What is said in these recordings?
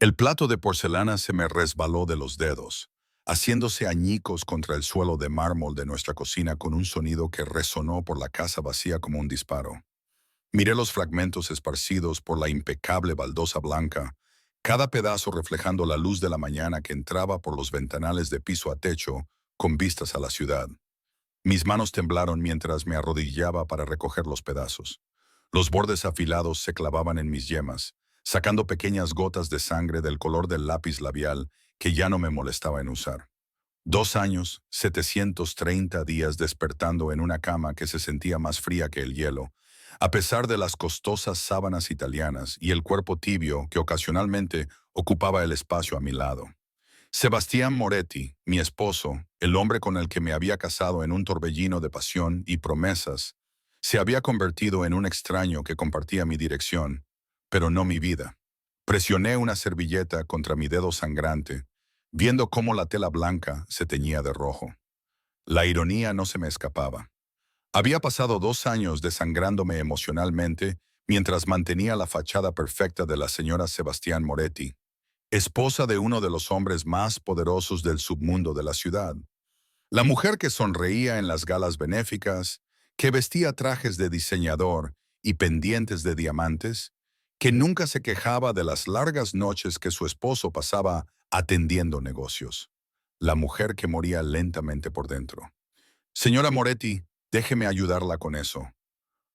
El plato de porcelana se me resbaló de los dedos, haciéndose añicos contra el suelo de mármol de nuestra cocina con un sonido que resonó por la casa vacía como un disparo. Miré los fragmentos esparcidos por la impecable baldosa blanca, cada pedazo reflejando la luz de la mañana que entraba por los ventanales de piso a techo con vistas a la ciudad. Mis manos temblaron mientras me arrodillaba para recoger los pedazos. Los bordes afilados se clavaban en mis yemas, sacando pequeñas gotas de sangre del color del lápiz labial que ya no me molestaba en usar. 2 años, 730 días despertando en una cama que se sentía más fría que el hielo, a pesar de las costosas sábanas italianas y el cuerpo tibio que ocasionalmente ocupaba el espacio a mi lado. Sebastián Moretti, mi esposo, el hombre con el que me había casado en un torbellino de pasión y promesas, se había convertido en un extraño que compartía mi dirección, pero no mi vida. Presioné una servilleta contra mi dedo sangrante, viendo cómo la tela blanca se teñía de rojo. La ironía no se me escapaba. Había pasado 2 años desangrándome emocionalmente mientras mantenía la fachada perfecta de la señora Sebastián Moretti, esposa de uno de los hombres más poderosos del submundo de la ciudad. La mujer que sonreía en las galas benéficas, que vestía trajes de diseñador y pendientes de diamantes, que nunca se quejaba de las largas noches que su esposo pasaba atendiendo negocios. La mujer que moría lentamente por dentro. Señora Moretti, déjeme ayudarla con eso.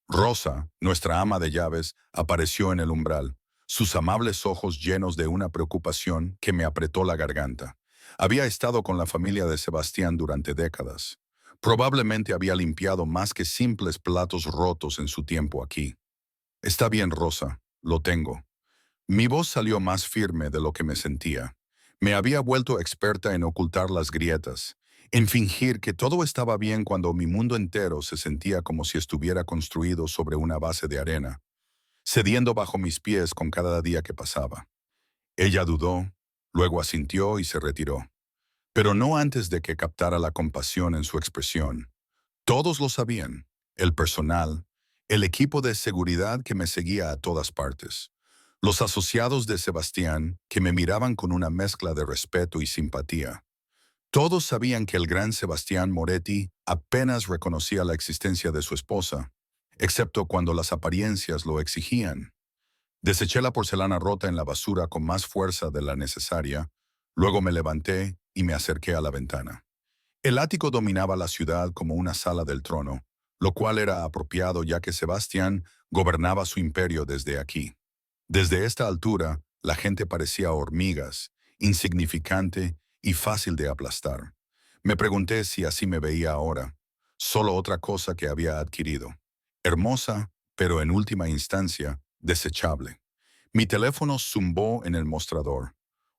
Rosa, nuestra ama de llaves, apareció en el umbral, sus amables ojos llenos de una preocupación que me apretó la garganta. Había estado con la familia de Sebastián durante décadas. Probablemente había limpiado más que simples platos rotos en su tiempo aquí. Está bien, Rosa, lo tengo. Mi voz salió más firme de lo que me sentía. Me había vuelto experta en ocultar las grietas, en fingir que todo estaba bien cuando mi mundo entero se sentía como si estuviera construido sobre una base de arena, cediendo bajo mis pies con cada día que pasaba. Ella dudó, luego asintió y se retiró, pero no antes de que captara la compasión en su expresión. Todos lo sabían, el personal, el equipo de seguridad que me seguía a todas partes, los asociados de Sebastián que me miraban con una mezcla de respeto y simpatía. Todos sabían que el gran Sebastián Moretti apenas reconocía la existencia de su esposa, excepto cuando las apariencias lo exigían. Deseché la porcelana rota en la basura con más fuerza de la necesaria, luego me levanté y me acerqué a la ventana. El ático dominaba la ciudad como una sala del trono, lo cual era apropiado ya que Sebastián gobernaba su imperio desde aquí. Desde esta altura, la gente parecía hormigas, insignificante y fácil de aplastar. Me pregunté si así me veía ahora, solo otra cosa que había adquirido. Hermosa, pero en última instancia, desechable. Mi teléfono zumbó en el mostrador.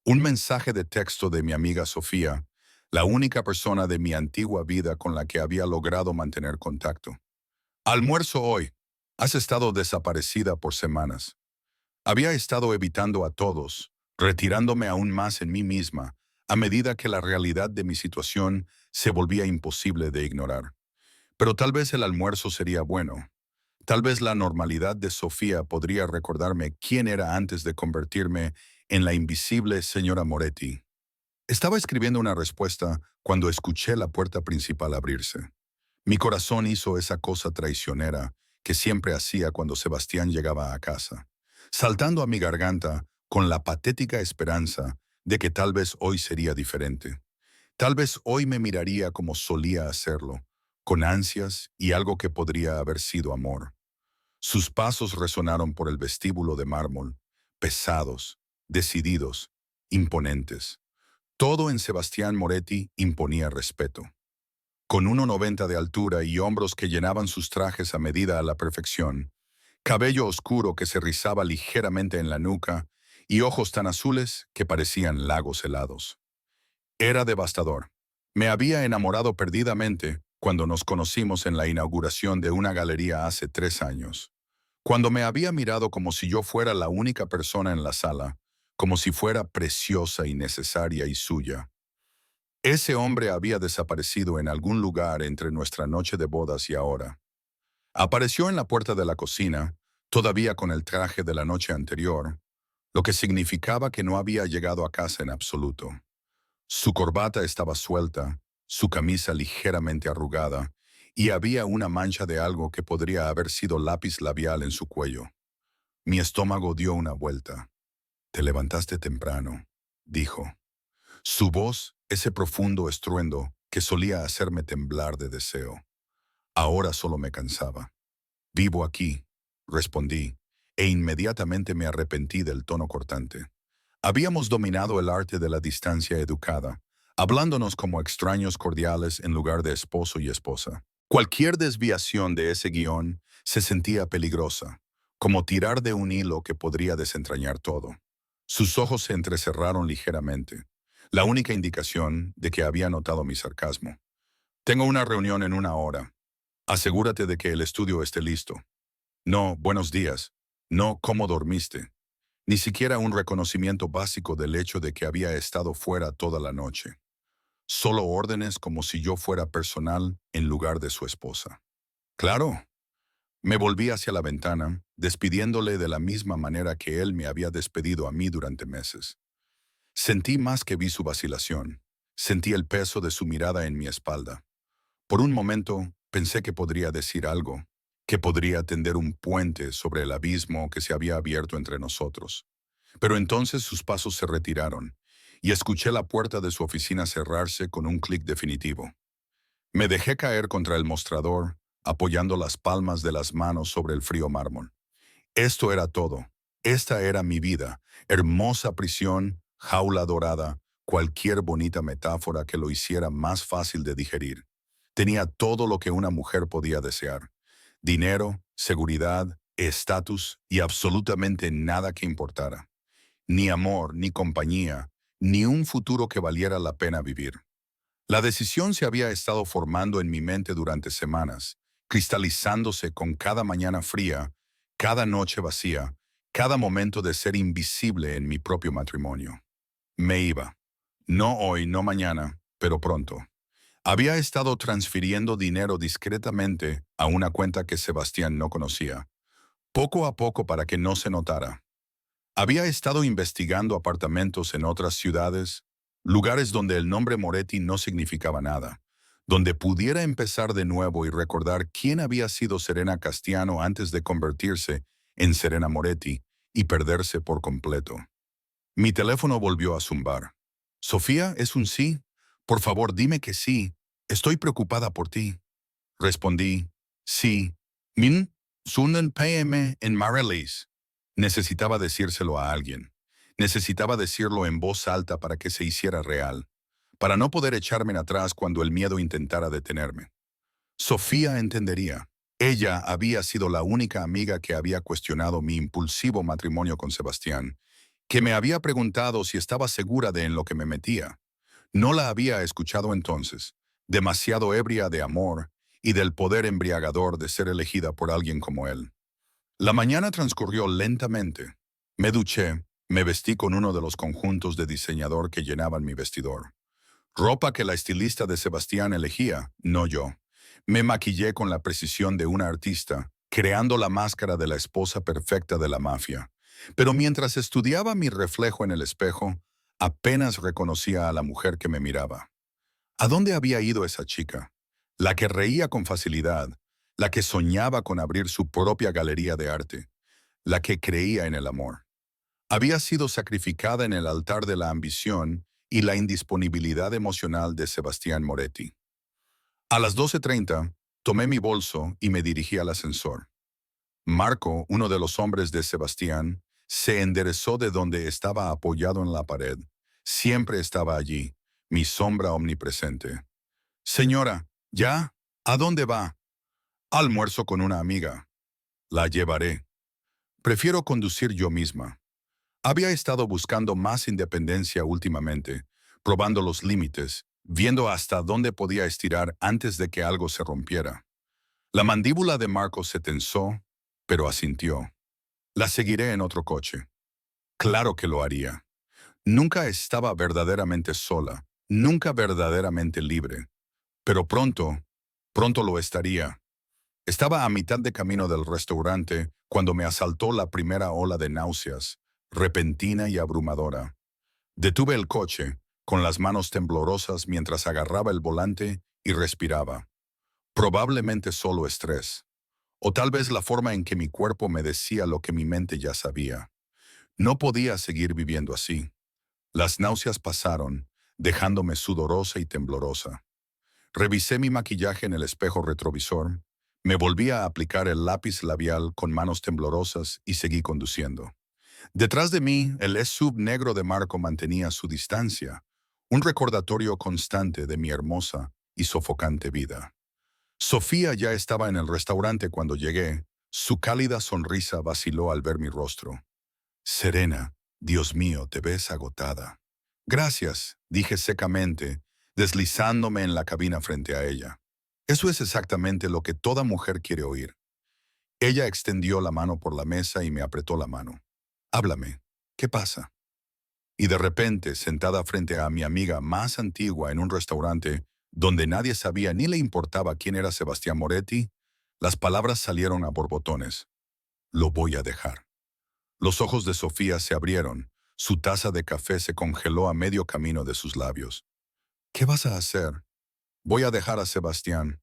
Un mensaje de texto de mi amiga Sofía, la única persona de mi antigua vida con la que había logrado mantener contacto. Almuerzo hoy. Has estado desaparecida por semanas. Había estado evitando a todos, retirándome aún más en mí misma, a medida que la realidad de mi situación se volvía imposible de ignorar. Pero tal vez el almuerzo sería bueno. Tal vez la normalidad de Sofía podría recordarme quién era antes de convertirme en la invisible señora Moretti. Estaba escribiendo una respuesta cuando escuché la puerta principal abrirse. Mi corazón hizo esa cosa traicionera que siempre hacía cuando Sebastián llegaba a casa, saltando a mi garganta con la patética esperanza de que tal vez hoy sería diferente. Tal vez hoy me miraría como solía hacerlo, con ansias y algo que podría haber sido amor. Sus pasos resonaron por el vestíbulo de mármol, pesados, decididos, imponentes. Todo en Sebastián Moretti imponía respeto. Con 1,90 de altura y hombros que llenaban sus trajes a medida a la perfección, cabello oscuro que se rizaba ligeramente en la nuca y ojos tan azules que parecían lagos helados. Era devastador. Me había enamorado perdidamente cuando nos conocimos en la inauguración de una galería hace 3 años. Cuando me había mirado como si yo fuera la única persona en la sala, como si fuera preciosa y necesaria y suya. Ese hombre había desaparecido en algún lugar entre nuestra noche de bodas y ahora. Apareció en la puerta de la cocina, todavía con el traje de la noche anterior, lo que significaba que no había llegado a casa en absoluto. Su corbata estaba suelta, su camisa ligeramente arrugada, y había una mancha de algo que podría haber sido lápiz labial en su cuello. Mi estómago dio una vuelta. «Te levantaste temprano», dijo. Su voz, ese profundo estruendo que solía hacerme temblar de deseo. Ahora solo me cansaba. «Vivo aquí», respondí, e inmediatamente me arrepentí del tono cortante. Habíamos dominado el arte de la distancia educada, hablándonos como extraños cordiales en lugar de esposo y esposa. Cualquier desviación de ese guión se sentía peligrosa, como tirar de un hilo que podría desentrañar todo. Sus ojos se entrecerraron ligeramente, la única indicación de que había notado mi sarcasmo. «Tengo una reunión en 1 hora. Asegúrate de que el estudio esté listo». No, buenos días. No, ¿cómo dormiste? Ni siquiera un reconocimiento básico del hecho de que había estado fuera toda la noche. Solo órdenes como si yo fuera personal en lugar de su esposa. Claro. Me volví hacia la ventana, despidiéndole de la misma manera que él me había despedido a mí durante meses. Sentí más que vi su vacilación. Sentí el peso de su mirada en mi espalda. Por un momento pensé que podría decir algo, que podría tender un puente sobre el abismo que se había abierto entre nosotros. Pero entonces sus pasos se retiraron, y escuché la puerta de su oficina cerrarse con un clic definitivo. Me dejé caer contra el mostrador, apoyando las palmas de las manos sobre el frío mármol. Esto era todo. Esta era mi vida, hermosa prisión, jaula dorada, cualquier bonita metáfora que lo hiciera más fácil de digerir. Tenía todo lo que una mujer podía desear: dinero, seguridad, estatus y absolutamente nada que importara. Ni amor, ni compañía, ni un futuro que valiera la pena vivir. La decisión se había estado formando en mi mente durante semanas, cristalizándose con cada mañana fría, cada noche vacía, cada momento de ser invisible en mi propio matrimonio. Me iba. No hoy, no mañana, pero pronto. Había estado transfiriendo dinero discretamente a una cuenta que Sebastián no conocía, poco a poco para que no se notara. Había estado investigando apartamentos en otras ciudades, lugares donde el nombre Moretti no significaba nada, donde pudiera empezar de nuevo y recordar quién había sido Serena Castiano antes de convertirse en Serena Moretti y perderse por completo. Mi teléfono volvió a zumbar. «Sofía, ¿es un sí? Por favor, dime que sí. Estoy preocupada por ti». Respondí: «Sí. Min, Sunan PM en Marelis». Necesitaba decírselo a alguien. Necesitaba decirlo en voz alta para que se hiciera real, para no poder echarme atrás cuando el miedo intentara detenerme. Sofía entendería. Ella había sido la única amiga que había cuestionado mi impulsivo matrimonio con Sebastián, que me había preguntado si estaba segura de en lo que me metía. No la había escuchado entonces, demasiado ebria de amor y del poder embriagador de ser elegida por alguien como él. La mañana transcurrió lentamente. Me duché, me vestí con uno de los conjuntos de diseñador que llenaban mi vestidor. Ropa que la estilista de Sebastián elegía, no yo. Me maquillé con la precisión de una artista, creando la máscara de la esposa perfecta de la mafia. Pero mientras estudiaba mi reflejo en el espejo, apenas reconocía a la mujer que me miraba. ¿A dónde había ido esa chica? La que reía con facilidad, la que soñaba con abrir su propia galería de arte, la que creía en el amor. Había sido sacrificada en el altar de la ambición y la indisponibilidad emocional de Sebastián Moretti. A las 12:30, tomé mi bolso y me dirigí al ascensor. Marco, uno de los hombres de Sebastián, se enderezó de donde estaba apoyado en la pared. Siempre estaba allí, mi sombra omnipresente. «Señora, ¿ya? ¿A dónde va?» «Almuerzo con una amiga». «La llevaré». «Prefiero conducir yo misma». Había estado buscando más independencia últimamente, probando los límites, viendo hasta dónde podía estirar antes de que algo se rompiera. La mandíbula de Marcos se tensó, pero asintió. «La seguiré en otro coche». Claro que lo haría. Nunca estaba verdaderamente sola, nunca verdaderamente libre. Pero pronto lo estaría. Estaba a mitad de camino del restaurante cuando me asaltó la primera ola de náuseas, repentina y abrumadora. Detuve el coche, con las manos temblorosas mientras agarraba el volante y respiraba. Probablemente solo estrés, o tal vez la forma en que mi cuerpo me decía lo que mi mente ya sabía. No podía seguir viviendo así. Las náuseas pasaron, dejándome sudorosa y temblorosa. Revisé mi maquillaje en el espejo retrovisor, me volví a aplicar el lápiz labial con manos temblorosas y seguí conduciendo. Detrás de mí, el SUV negro de Marco mantenía su distancia, un recordatorio constante de mi hermosa y sofocante vida. Sofía ya estaba en el restaurante cuando llegué. Su cálida sonrisa vaciló al ver mi rostro. Serena, Dios mío, te ves agotada. Gracias, dije secamente, deslizándome en la cabina frente a ella. Eso es exactamente lo que toda mujer quiere oír. Ella extendió la mano por la mesa y me apretó la mano. Háblame, ¿qué pasa? Y de repente, sentada frente a mi amiga más antigua en un restaurante donde nadie sabía ni le importaba quién era Sebastián Moretti, las palabras salieron a borbotones. Lo voy a dejar. Los ojos de Sofía se abrieron, su taza de café se congeló a medio camino de sus labios. ¿Qué vas a hacer? Voy a dejar a Sebastián.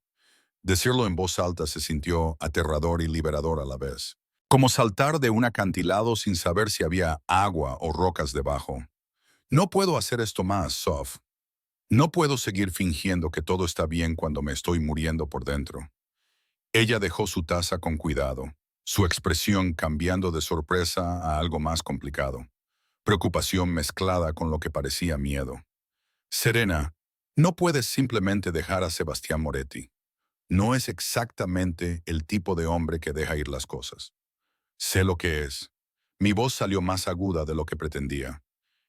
Decirlo en voz alta se sintió aterrador y liberador a la vez. Como saltar de un acantilado sin saber si había agua o rocas debajo. No puedo hacer esto más, Sof. No puedo seguir fingiendo que todo está bien cuando me estoy muriendo por dentro. Ella dejó su taza con cuidado, su expresión cambiando de sorpresa a algo más complicado. Preocupación mezclada con lo que parecía miedo. Serena, no puedes simplemente dejar a Sebastián Moretti. No es exactamente el tipo de hombre que deja ir las cosas. Sé lo que es. Mi voz salió más aguda de lo que pretendía.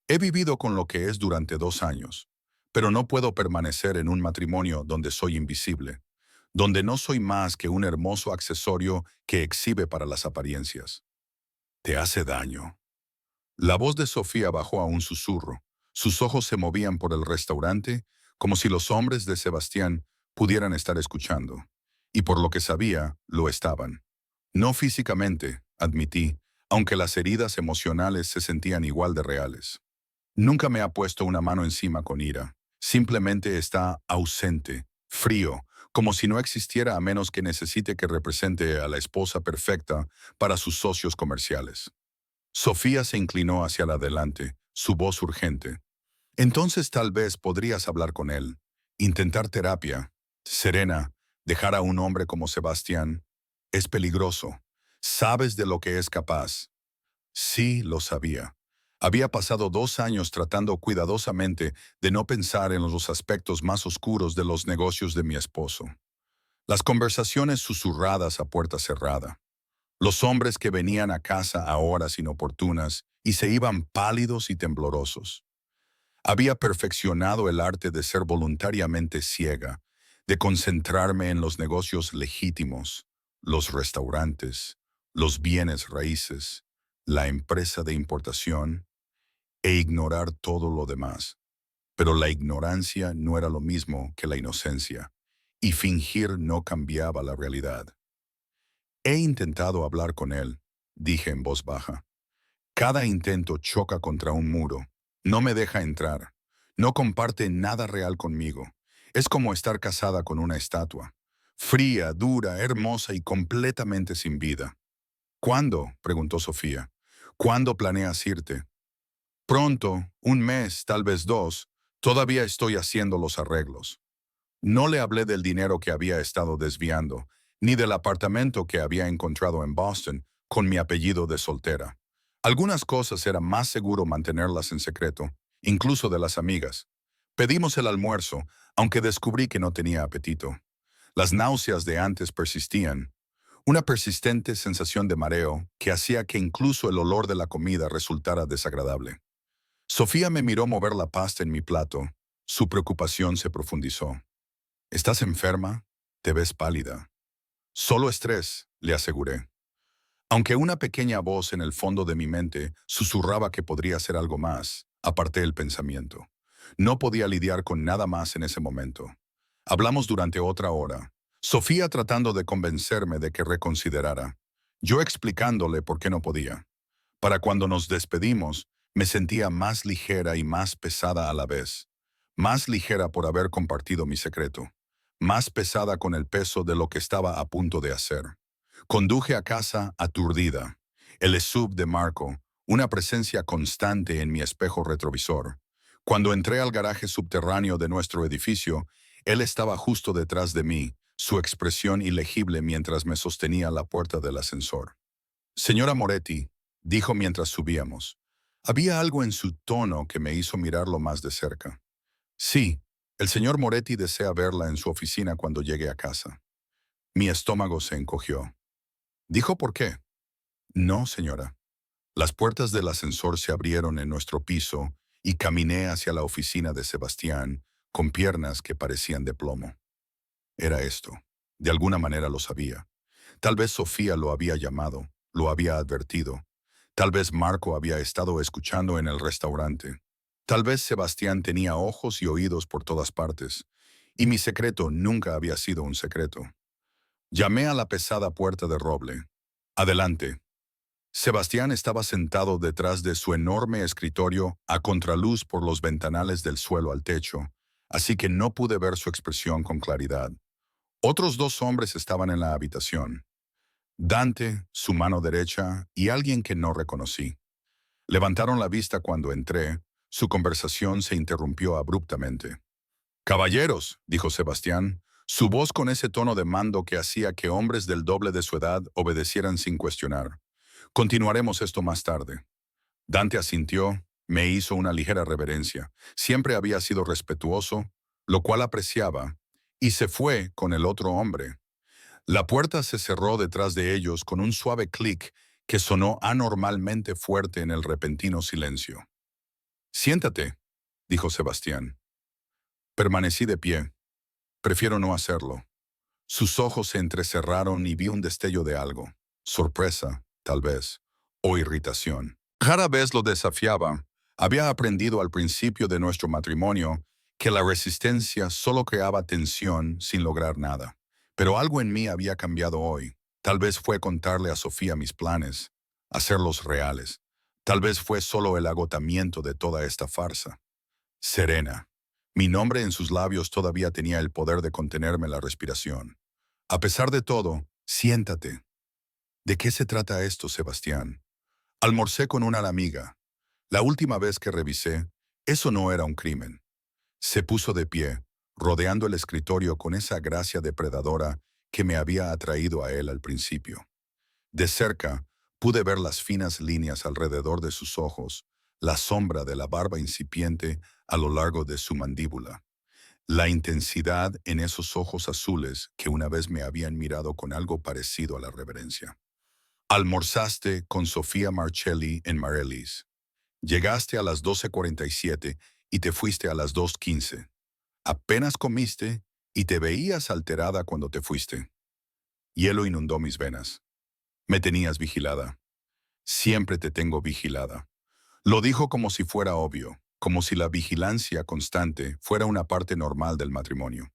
He vivido con lo que es durante 2 años, pero no puedo permanecer en un matrimonio donde soy invisible, donde no soy más que un hermoso accesorio que exhibe para las apariencias. Te hace daño. La voz de Sofía bajó a un susurro. Sus ojos se movían por el restaurante como si los hombres de Sebastián pudieran estar escuchando. Y por lo que sabía, lo estaban. No físicamente, admití, aunque las heridas emocionales se sentían igual de reales. Nunca me ha puesto una mano encima con ira. Simplemente está ausente, frío, como si no existiera a menos que necesite que represente a la esposa perfecta para sus socios comerciales. Sofía se inclinó hacia adelante, su voz urgente. Entonces tal vez podrías hablar con él, intentar terapia. Serena, dejar a un hombre como Sebastián es peligroso. Sabes de lo que es capaz. Sí, lo sabía. Había pasado 2 años tratando cuidadosamente de no pensar en los aspectos más oscuros de los negocios de mi esposo. Las conversaciones susurradas a puerta cerrada. Los hombres que venían a casa a horas inoportunas y se iban pálidos y temblorosos. Había perfeccionado el arte de ser voluntariamente ciega, de concentrarme en los negocios legítimos, los restaurantes, los bienes raíces, la empresa de importación, e ignorar todo lo demás. Pero la ignorancia no era lo mismo que la inocencia, y fingir no cambiaba la realidad. He intentado hablar con él, dije en voz baja. Cada intento choca contra un muro. No me deja entrar. No comparte nada real conmigo. Es como estar casada con una estatua. Fría, dura, hermosa y completamente sin vida. ¿Cuándo? Preguntó Sofía. ¿Cuándo planeas irte? Pronto, un mes, tal vez 2. Todavía estoy haciendo los arreglos. No le hablé del dinero que había estado desviando, ni del apartamento que había encontrado en Boston con mi apellido de soltera. Algunas cosas era más seguro mantenerlas en secreto, incluso de las amigas. Pedimos el almuerzo, aunque descubrí que no tenía apetito. Las náuseas de antes persistían, una persistente sensación de mareo que hacía que incluso el olor de la comida resultara desagradable. Sofía me miró mover la pasta en mi plato. Su preocupación se profundizó. ¿Estás enferma? Te ves pálida. Solo estrés, le aseguré. Aunque una pequeña voz en el fondo de mi mente susurraba que podría ser algo más, aparté el pensamiento. No podía lidiar con nada más en ese momento. Hablamos durante otra hora. Sofía tratando de convencerme de que reconsiderara. Yo explicándole por qué no podía. Para cuando nos despedimos, me sentía más ligera y más pesada a la vez. Más ligera por haber compartido mi secreto. Más pesada con el peso de lo que estaba a punto de hacer. Conduje a casa aturdida. El SUV de Marco, una presencia constante en mi espejo retrovisor. Cuando entré al garaje subterráneo de nuestro edificio, él estaba justo detrás de mí, su expresión ilegible mientras me sostenía la puerta del ascensor. Señora Moretti, dijo mientras subíamos. Había algo en su tono que me hizo mirarlo más de cerca. Sí, el señor Moretti desea verla en su oficina cuando llegue a casa. Mi estómago se encogió. ¿Dijo por qué? No, señora. Las puertas del ascensor se abrieron en nuestro piso y caminé hacia la oficina de Sebastián con piernas que parecían de plomo. Era esto. De alguna manera lo sabía. Tal vez Sofía lo había llamado, lo había advertido. Tal vez Marco había estado escuchando en el restaurante. Tal vez Sebastián tenía ojos y oídos por todas partes, y mi secreto nunca había sido un secreto. Llamé a la pesada puerta de roble. Adelante. Sebastián estaba sentado detrás de su enorme escritorio a contraluz por los ventanales del suelo al techo, así que no pude ver su expresión con claridad. Otros dos hombres estaban en la habitación. Dante, su mano derecha, y alguien que no reconocí. Levantaron la vista cuando entré. Su conversación se interrumpió abruptamente. «Caballeros», dijo Sebastián, su voz con ese tono de mando que hacía que hombres del doble de su edad obedecieran sin cuestionar. «Continuaremos esto más tarde». Dante asintió, me hizo una ligera reverencia. Siempre había sido respetuoso, lo cual apreciaba, y se fue con el otro hombre. La puerta se cerró detrás de ellos con un suave clic que sonó anormalmente fuerte en el repentino silencio. «Siéntate», dijo Sebastián. Permanecí de pie. Prefiero no hacerlo. Sus ojos se entrecerraron y vi un destello de algo. Sorpresa, tal vez, o irritación. Rara vez lo desafiaba. Había aprendido al principio de nuestro matrimonio que la resistencia solo creaba tensión sin lograr nada. Pero algo en mí había cambiado hoy. Tal vez fue contarle a Sofía mis planes, hacerlos reales. Tal vez fue solo el agotamiento de toda esta farsa. Serena. Mi nombre en sus labios todavía tenía el poder de contenerme la respiración. A pesar de todo, siéntate. ¿De qué se trata esto, Sebastián? Almorcé con una amiga. La última vez que revisé, eso no era un crimen. Se puso de pie, rodeando el escritorio con esa gracia depredadora que me había atraído a él al principio. De cerca, pude ver las finas líneas alrededor de sus ojos, la sombra de la barba incipiente a lo largo de su mandíbula, la intensidad en esos ojos azules que una vez me habían mirado con algo parecido a la reverencia. Almorzaste con Sofía Marchelli en Marelis. Llegaste a las 12:47 y te fuiste a las 2:15. Apenas comiste y te veías alterada cuando te fuiste. Hielo inundó mis venas. Me tenías vigilada. Siempre te tengo vigilada. Lo dijo como si fuera obvio, como si la vigilancia constante fuera una parte normal del matrimonio.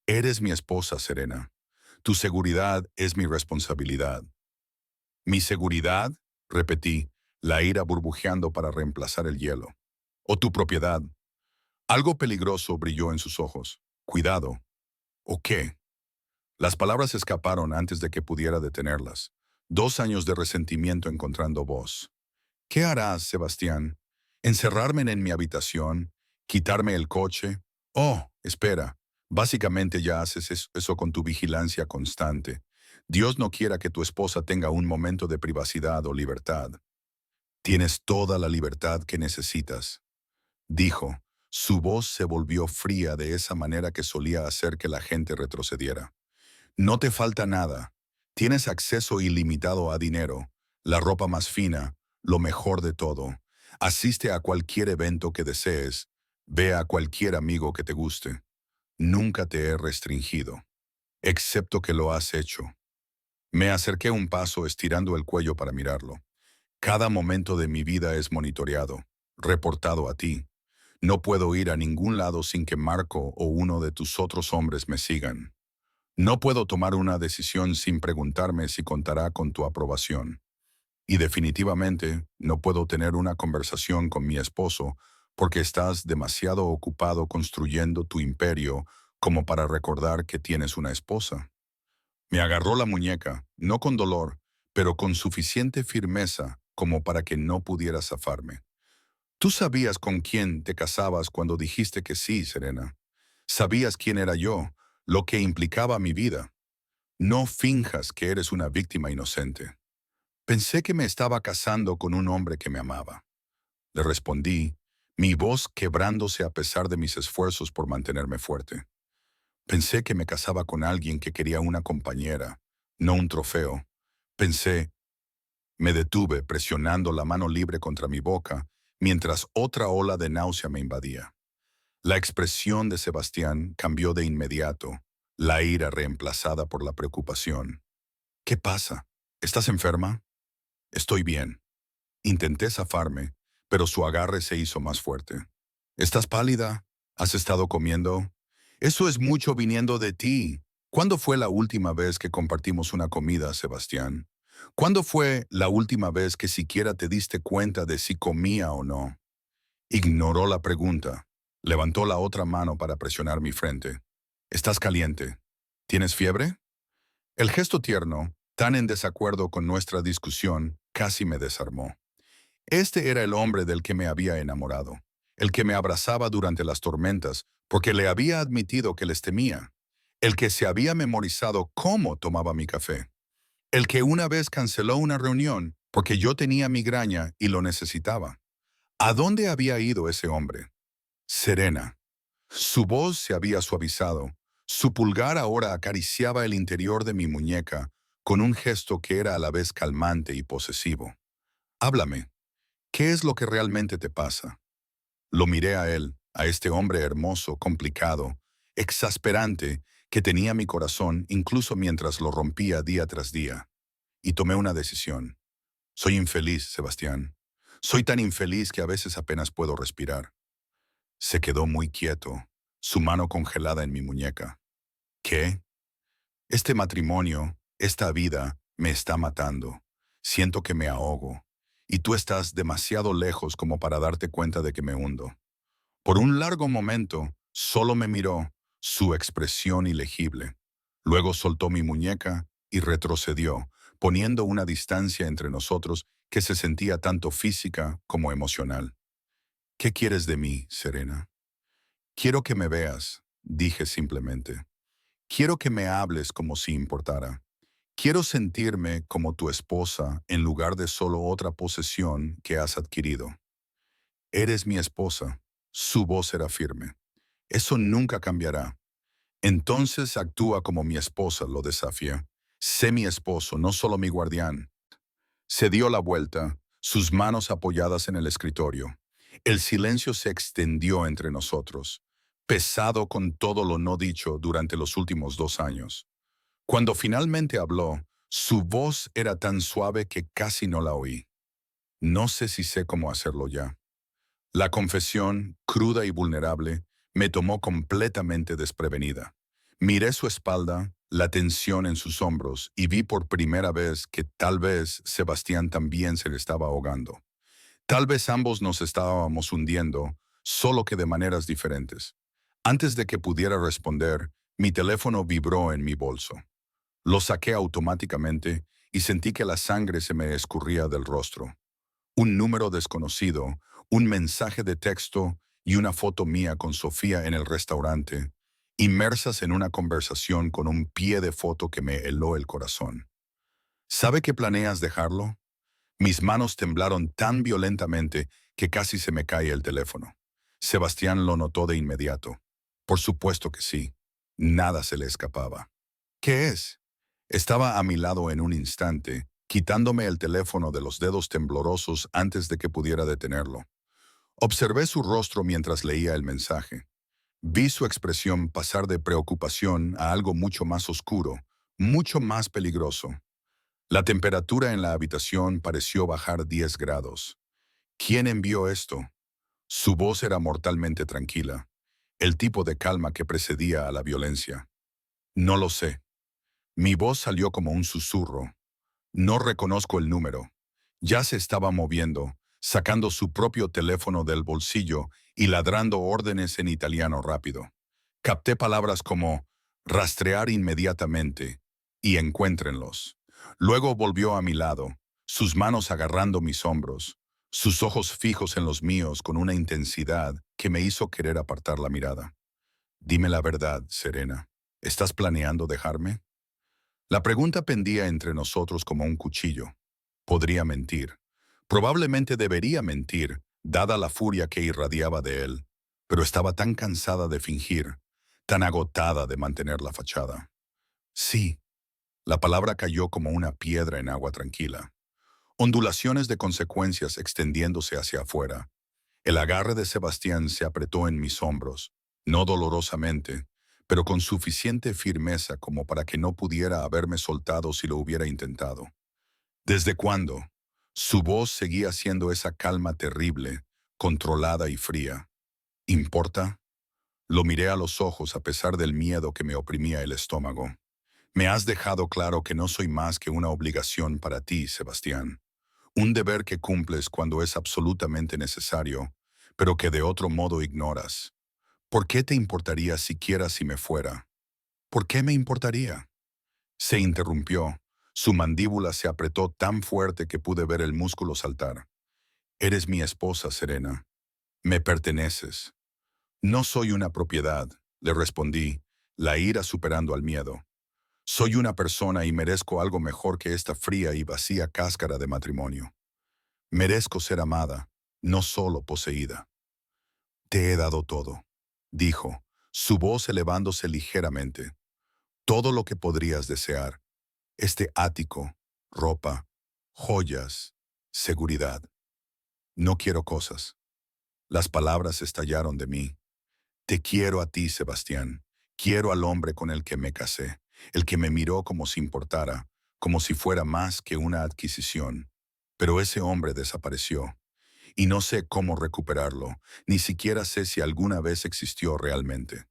Eres mi esposa, Serena. Tu seguridad es mi responsabilidad. ¿Mi seguridad? Repetí, la ira burbujeando para reemplazar el hielo. ¿O tu propiedad? Algo peligroso brilló en sus ojos. Cuidado. ¿O qué? Las palabras escaparon antes de que pudiera detenerlas. 2 años de resentimiento encontrando voz. ¿Qué harás, Sebastián? ¿Encerrarme en mi habitación? ¿Quitarme el coche? Oh, espera. Básicamente ya haces eso con tu vigilancia constante. Dios no quiera que tu esposa tenga un momento de privacidad o libertad. Tienes toda la libertad que necesitas, dijo. Su voz se volvió fría de esa manera que solía hacer que la gente retrocediera. No te falta nada. Tienes acceso ilimitado a dinero, la ropa más fina, lo mejor de todo. Asiste a cualquier evento que desees. Ve a cualquier amigo que te guste. Nunca te he restringido, excepto que lo has hecho. Me acerqué un paso estirando el cuello para mirarlo. Cada momento de mi vida es monitoreado, reportado a ti. No puedo ir a ningún lado sin que Marco o uno de tus otros hombres me sigan. No puedo tomar una decisión sin preguntarme si contará con tu aprobación. Y definitivamente no puedo tener una conversación con mi esposo porque estás demasiado ocupado construyendo tu imperio como para recordar que tienes una esposa. Me agarró la muñeca, no con dolor, pero con suficiente firmeza como para que no pudiera zafarme. Tú sabías con quién te casabas cuando dijiste que sí, Serena. Sabías quién era yo, lo que implicaba mi vida. No finjas que eres una víctima inocente. Pensé que me estaba casando con un hombre que me amaba. Le respondí, mi voz quebrándose a pesar de mis esfuerzos por mantenerme fuerte. Pensé que me casaba con alguien que quería una compañera, no un trofeo. Pensé, me detuve presionando la mano libre contra mi boca mientras otra ola de náusea me invadía. La expresión de Sebastián cambió de inmediato, la ira reemplazada por la preocupación. ¿Qué pasa? ¿Estás enferma? Estoy bien. Intenté zafarme, pero su agarre se hizo más fuerte. ¿Estás pálida? ¿Has estado comiendo? Eso es mucho viniendo de ti. ¿Cuándo fue la última vez que compartimos una comida, Sebastián? ¿Cuándo fue la última vez que siquiera te diste cuenta de si comía o no? Ignoró la pregunta. Levantó la otra mano para presionar mi frente. ¿Estás caliente? ¿Tienes fiebre? El gesto tierno, tan en desacuerdo con nuestra discusión, casi me desarmó. Este era el hombre del que me había enamorado, el que me abrazaba durante las tormentas, porque le había admitido que les temía, el que se había memorizado cómo tomaba mi café, el que una vez canceló una reunión porque yo tenía migraña y lo necesitaba. ¿A dónde había ido ese hombre? Serena. Su voz se había suavizado, su pulgar ahora acariciaba el interior de mi muñeca con un gesto que era a la vez calmante y posesivo. Háblame. ¿Qué es lo que realmente te pasa? Lo miré a él, a este hombre hermoso, complicado, exasperante, que tenía mi corazón incluso mientras lo rompía día tras día. Y tomé una decisión. Soy infeliz, Sebastián. Soy tan infeliz que a veces apenas puedo respirar. Se quedó muy quieto, su mano congelada en mi muñeca. ¿Qué? Este matrimonio, esta vida, me está matando. Siento que me ahogo. Y tú estás demasiado lejos como para darte cuenta de que me hundo. Por un largo momento, solo me miró, su expresión ilegible. Luego soltó mi muñeca y retrocedió, poniendo una distancia entre nosotros que se sentía tanto física como emocional. ¿Qué quieres de mí, Serena? Quiero que me veas, dije simplemente. Quiero que me hables como si importara. Quiero sentirme como tu esposa en lugar de solo otra posesión que has adquirido. Eres mi esposa. Su voz era firme. Eso nunca cambiará. Entonces actúa como mi esposa, lo desafía. Sé mi esposo, no solo mi guardián. Se dio la vuelta, sus manos apoyadas en el escritorio. El silencio se extendió entre nosotros, pesado con todo lo no dicho durante los últimos 2 años. Cuando finalmente habló, su voz era tan suave que casi no la oí. No sé si sé cómo hacerlo ya. La confesión, cruda y vulnerable, me tomó completamente desprevenida. Miré su espalda, la tensión en sus hombros y vi por primera vez que tal vez Sebastián también se le estaba ahogando. Tal vez ambos nos estábamos hundiendo, solo que de maneras diferentes. Antes de que pudiera responder, mi teléfono vibró en mi bolso. Lo saqué automáticamente y sentí que la sangre se me escurría del rostro. Un número desconocido, un mensaje de texto y una foto mía con Sofía en el restaurante, inmersas en una conversación con un pie de foto que me heló el corazón. ¿Sabe que planeas dejarlo? Mis manos temblaron tan violentamente que casi se me cae el teléfono. Sebastián lo notó de inmediato. Por supuesto que sí. Nada se le escapaba. ¿Qué es? Estaba a mi lado en un instante, quitándome el teléfono de los dedos temblorosos antes de que pudiera detenerlo. Observé su rostro mientras leía el mensaje. Vi su expresión pasar de preocupación a algo mucho más oscuro, mucho más peligroso. La temperatura en la habitación pareció bajar 10 grados. ¿Quién envió esto? Su voz era mortalmente tranquila, el tipo de calma que precedía a la violencia. No lo sé. Mi voz salió como un susurro. No reconozco el número. Ya se estaba moviendo, sacando su propio teléfono del bolsillo y ladrando órdenes en italiano rápido. Capté palabras como rastrear inmediatamente y encuéntrenlos. Luego volvió a mi lado, sus manos agarrando mis hombros, sus ojos fijos en los míos con una intensidad que me hizo querer apartar la mirada. Dime la verdad, Serena. ¿Estás planeando dejarme? La pregunta pendía entre nosotros como un cuchillo. Podría mentir. Probablemente debería mentir, dada la furia que irradiaba de él, pero estaba tan cansada de fingir, tan agotada de mantener la fachada. Sí, la palabra cayó como una piedra en agua tranquila. Ondulaciones de consecuencias extendiéndose hacia afuera. El agarre de Sebastián se apretó en mis hombros, no dolorosamente, pero con suficiente firmeza como para que no pudiera haberme soltado si lo hubiera intentado. ¿Desde cuándo? Su voz seguía siendo esa calma terrible, controlada y fría. ¿Importa? Lo miré a los ojos a pesar del miedo que me oprimía el estómago. Me has dejado claro que no soy más que una obligación para ti, Sebastián. Un deber que cumples cuando es absolutamente necesario, pero que de otro modo ignoras. ¿Por qué te importaría siquiera si me fuera? ¿Por qué me importaría? Se interrumpió. Su mandíbula se apretó tan fuerte que pude ver el músculo saltar. Eres mi esposa, Serena. Me perteneces. No soy una propiedad, le respondí, la ira superando al miedo. Soy una persona y merezco algo mejor que esta fría y vacía cáscara de matrimonio. Merezco ser amada, no solo poseída. Te he dado todo, dijo, su voz elevándose ligeramente. Todo lo que podrías desear. Este ático, ropa, joyas, seguridad. No quiero cosas. Las palabras estallaron de mí. Te quiero a ti, Sebastián. Quiero al hombre con el que me casé, el que me miró como si importara, como si fuera más que una adquisición. Pero ese hombre desapareció, y no sé cómo recuperarlo, ni siquiera sé si alguna vez existió realmente.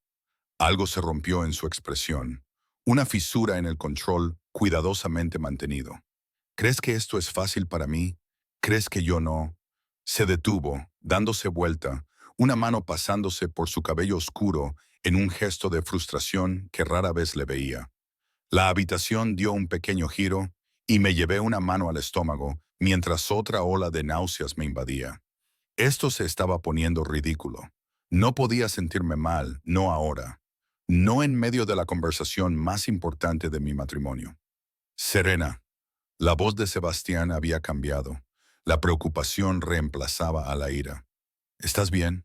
Algo se rompió en su expresión, una fisura en el control cuidadosamente mantenido. ¿Crees que esto es fácil para mí? ¿Crees que yo no? Se detuvo, dándose vuelta, una mano pasándose por su cabello oscuro en un gesto de frustración que rara vez le veía. La habitación dio un pequeño giro y me llevé una mano al estómago mientras otra ola de náuseas me invadía. Esto se estaba poniendo ridículo. No podía sentirme mal, no ahora. No en medio de la conversación más importante de mi matrimonio. Serena. La voz de Sebastián había cambiado. La preocupación reemplazaba a la ira. ¿Estás bien?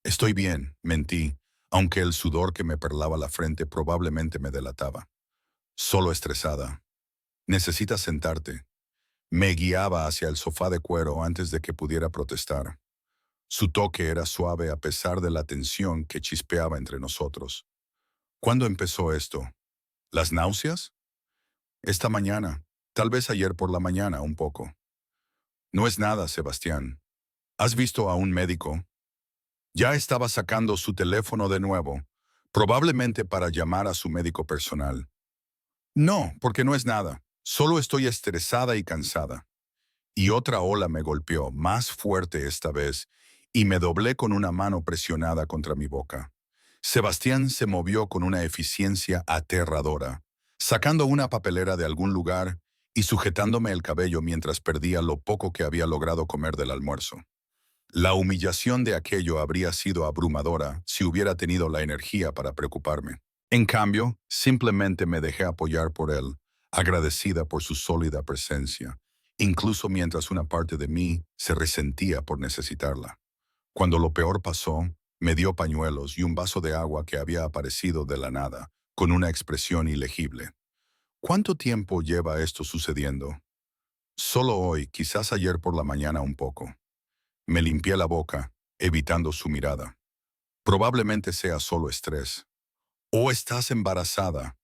Estoy bien, mentí, aunque el sudor que me perlaba la frente probablemente me delataba. Solo estresada. Necesitas sentarte. Me guiaba hacia el sofá de cuero antes de que pudiera protestar. Su toque era suave a pesar de la tensión que chispeaba entre nosotros. ¿Cuándo empezó esto? ¿Las náuseas? Esta mañana. Tal vez ayer por la mañana un poco. No es nada, Sebastián. ¿Has visto a un médico? Ya estaba sacando su teléfono de nuevo, probablemente para llamar a su médico personal. No, porque no es nada. Solo estoy estresada y cansada. Y otra ola me golpeó, más fuerte esta vez, y me doblé con una mano presionada contra mi boca. Sebastián se movió con una eficiencia aterradora, sacando una papelera de algún lugar y sujetándome el cabello mientras perdía lo poco que había logrado comer del almuerzo. La humillación de aquello habría sido abrumadora si hubiera tenido la energía para preocuparme. En cambio, simplemente me dejé apoyar por él, agradecida por su sólida presencia, incluso mientras una parte de mí se resentía por necesitarla. Cuando lo peor pasó, me dio pañuelos y un vaso de agua que había aparecido de la nada, con una expresión ilegible. ¿Cuánto tiempo lleva esto sucediendo? Solo hoy, quizás ayer por la mañana un poco. Me limpié la boca, evitando su mirada. Probablemente sea solo estrés. ¿O estás embarazada?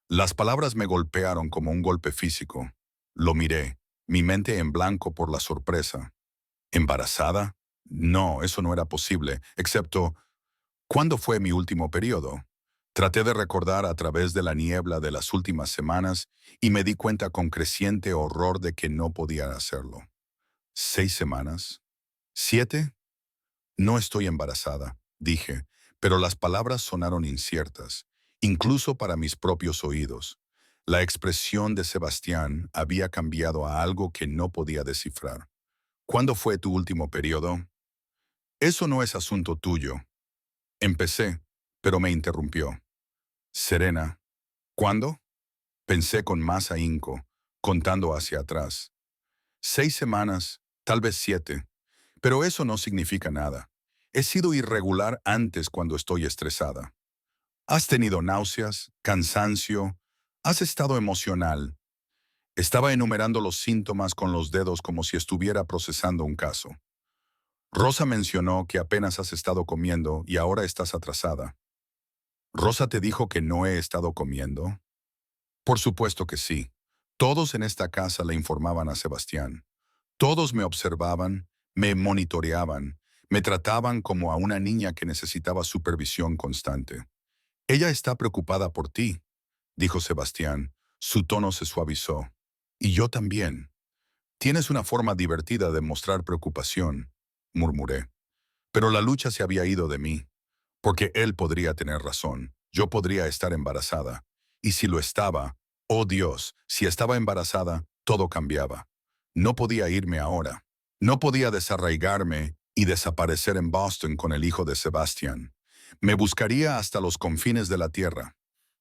Las palabras me golpearon como un golpe físico. Lo miré, mi mente en blanco por la sorpresa. ¿Embarazada? No, eso no era posible, excepto, ¿cuándo fue mi último periodo? Traté de recordar a través de la niebla de las últimas semanas y me di cuenta con creciente horror de que no podía hacerlo. ¿6 semanas? ¿7? No estoy embarazada, dije, pero las palabras sonaron inciertas, incluso para mis propios oídos. La expresión de Sebastián había cambiado a algo que no podía descifrar. ¿Cuándo fue tu último periodo? Eso no es asunto tuyo. Empecé, pero me interrumpió. Serena, ¿cuándo? Pensé con más ahínco, contando hacia atrás. 6 semanas, tal vez 7, pero eso no significa nada. He sido irregular antes cuando estoy estresada. ¿Has tenido náuseas, cansancio? ¿Has estado emocional? Estaba enumerando los síntomas con los dedos como si estuviera procesando un caso. Rosa mencionó que apenas has estado comiendo y ahora estás atrasada. ¿Rosa te dijo que no he estado comiendo? Por supuesto que sí. Todos en esta casa le informaban a Sebastián. Todos me observaban, me monitoreaban, me trataban como a una niña que necesitaba supervisión constante. Ella está preocupada por ti, dijo Sebastián. Su tono se suavizó. Y yo también. Tienes una forma divertida de mostrar preocupación, murmuré. Pero la lucha se había ido de mí, porque él podría tener razón. Yo podría estar embarazada. Y si lo estaba, oh Dios, si estaba embarazada, todo cambiaba. No podía irme ahora. No podía desarraigarme y desaparecer en Boston con el hijo de Sebastián. Me buscaría hasta los confines de la tierra.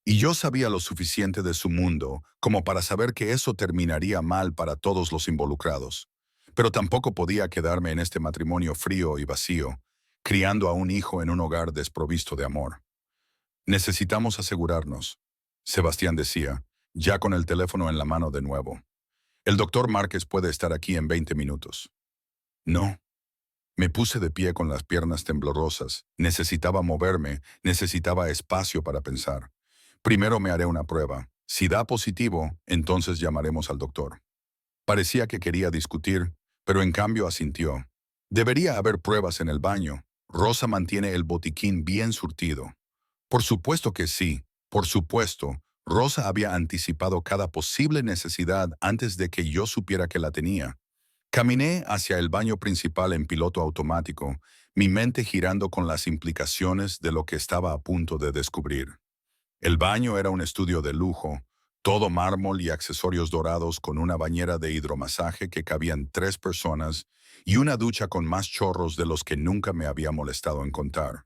Y yo sabía lo suficiente de su mundo como para saber que eso terminaría mal para todos los involucrados. Pero tampoco podía quedarme en este matrimonio frío y vacío, criando a un hijo en un hogar desprovisto de amor. Necesitamos asegurarnos, Sebastián decía, ya con el teléfono en la mano de nuevo. El doctor Márquez puede estar aquí en 20 minutos. No. Me puse de pie con las piernas temblorosas. Necesitaba moverme, necesitaba espacio para pensar. Primero me haré una prueba. Si da positivo, entonces llamaremos al doctor. Parecía que quería discutir, pero en cambio asintió. Debería haber pruebas en el baño. Rosa mantiene el botiquín bien surtido. Por supuesto que sí, por supuesto. Rosa había anticipado cada posible necesidad antes de que yo supiera que la tenía. Caminé hacia el baño principal en piloto automático, mi mente girando con las implicaciones de lo que estaba a punto de descubrir. El baño era un estudio de lujo, todo mármol y accesorios dorados con una bañera de hidromasaje que cabían 3 personas y una ducha con más chorros de los que nunca me había molestado en contar.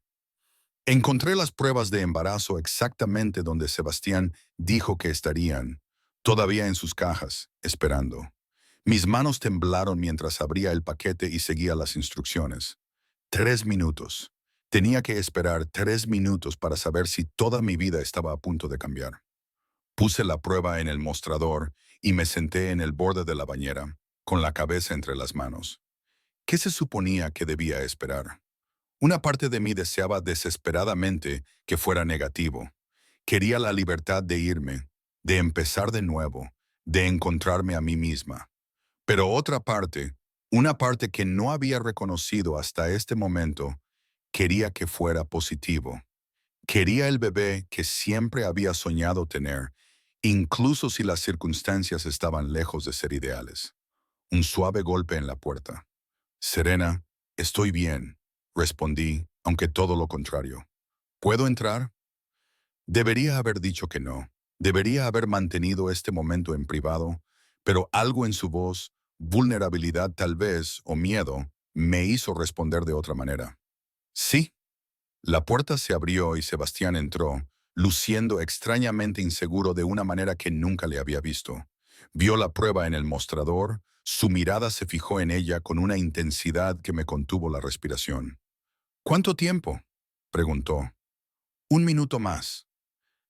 Encontré las pruebas de embarazo exactamente donde Sebastián dijo que estarían, todavía en sus cajas, esperando. Mis manos temblaron mientras abría el paquete y seguía las instrucciones. 3 minutos. Tenía que esperar 3 minutos para saber si toda mi vida estaba a punto de cambiar. Puse la prueba en el mostrador y me senté en el borde de la bañera, con la cabeza entre las manos. ¿Qué se suponía que debía esperar? Una parte de mí deseaba desesperadamente que fuera negativo. Quería la libertad de irme, de empezar de nuevo, de encontrarme a mí misma. Pero otra parte, una parte que no había reconocido hasta este momento, quería que fuera positivo. Quería el bebé que siempre había soñado tener, incluso si las circunstancias estaban lejos de ser ideales. Un suave golpe en la puerta. Serena, estoy bien, respondí, aunque todo lo contrario. ¿Puedo entrar? Debería haber dicho que no. Debería haber mantenido este momento en privado, pero algo en su voz, vulnerabilidad tal vez, o miedo, me hizo responder de otra manera. Sí. La puerta se abrió y Sebastián entró, luciendo extrañamente inseguro de una manera que nunca le había visto. Vio la prueba en el mostrador, su mirada se fijó en ella con una intensidad que me contuvo la respiración. ¿Cuánto tiempo? Preguntó. 1 minuto más.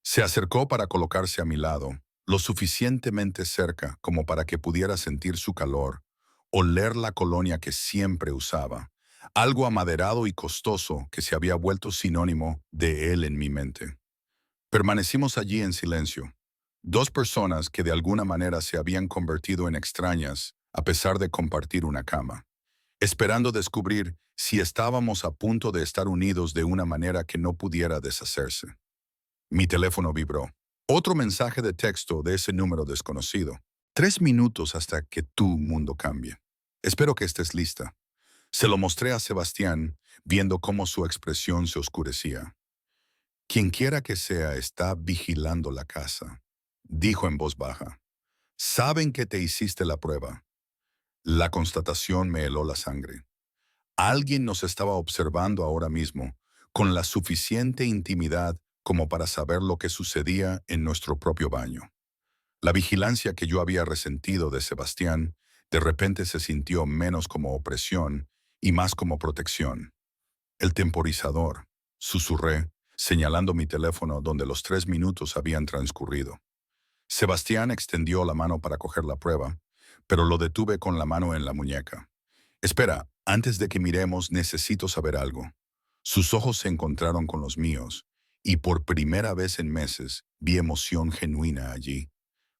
Se acercó para colocarse a mi lado, lo suficientemente cerca como para que pudiera sentir su calor, oler la colonia que siempre usaba, algo amaderado y costoso que se había vuelto sinónimo de él en mi mente. Permanecimos allí en silencio, 2 personas que de alguna manera se habían convertido en extrañas a pesar de compartir una cama, esperando descubrir si estábamos a punto de estar unidos de una manera que no pudiera deshacerse. Mi teléfono vibró. Otro mensaje de texto de ese número desconocido. 3 minutos hasta que tu mundo cambie. Espero que estés lista. Se lo mostré a Sebastián, viendo cómo su expresión se oscurecía. Quienquiera que sea está vigilando la casa, dijo en voz baja. Saben que te hiciste la prueba. La constatación me heló la sangre. Alguien nos estaba observando ahora mismo, con la suficiente intimidad como para saber lo que sucedía en nuestro propio baño. La vigilancia que yo había resentido de Sebastián de repente se sintió menos como opresión y más como protección. El temporizador, susurré, señalando mi teléfono donde los 3 minutos habían transcurrido. Sebastián extendió la mano para coger la prueba, pero lo detuve con la mano en la muñeca. Espera, antes de que miremos necesito saber algo. Sus ojos se encontraron con los míos, y por primera vez en meses vi emoción genuina allí.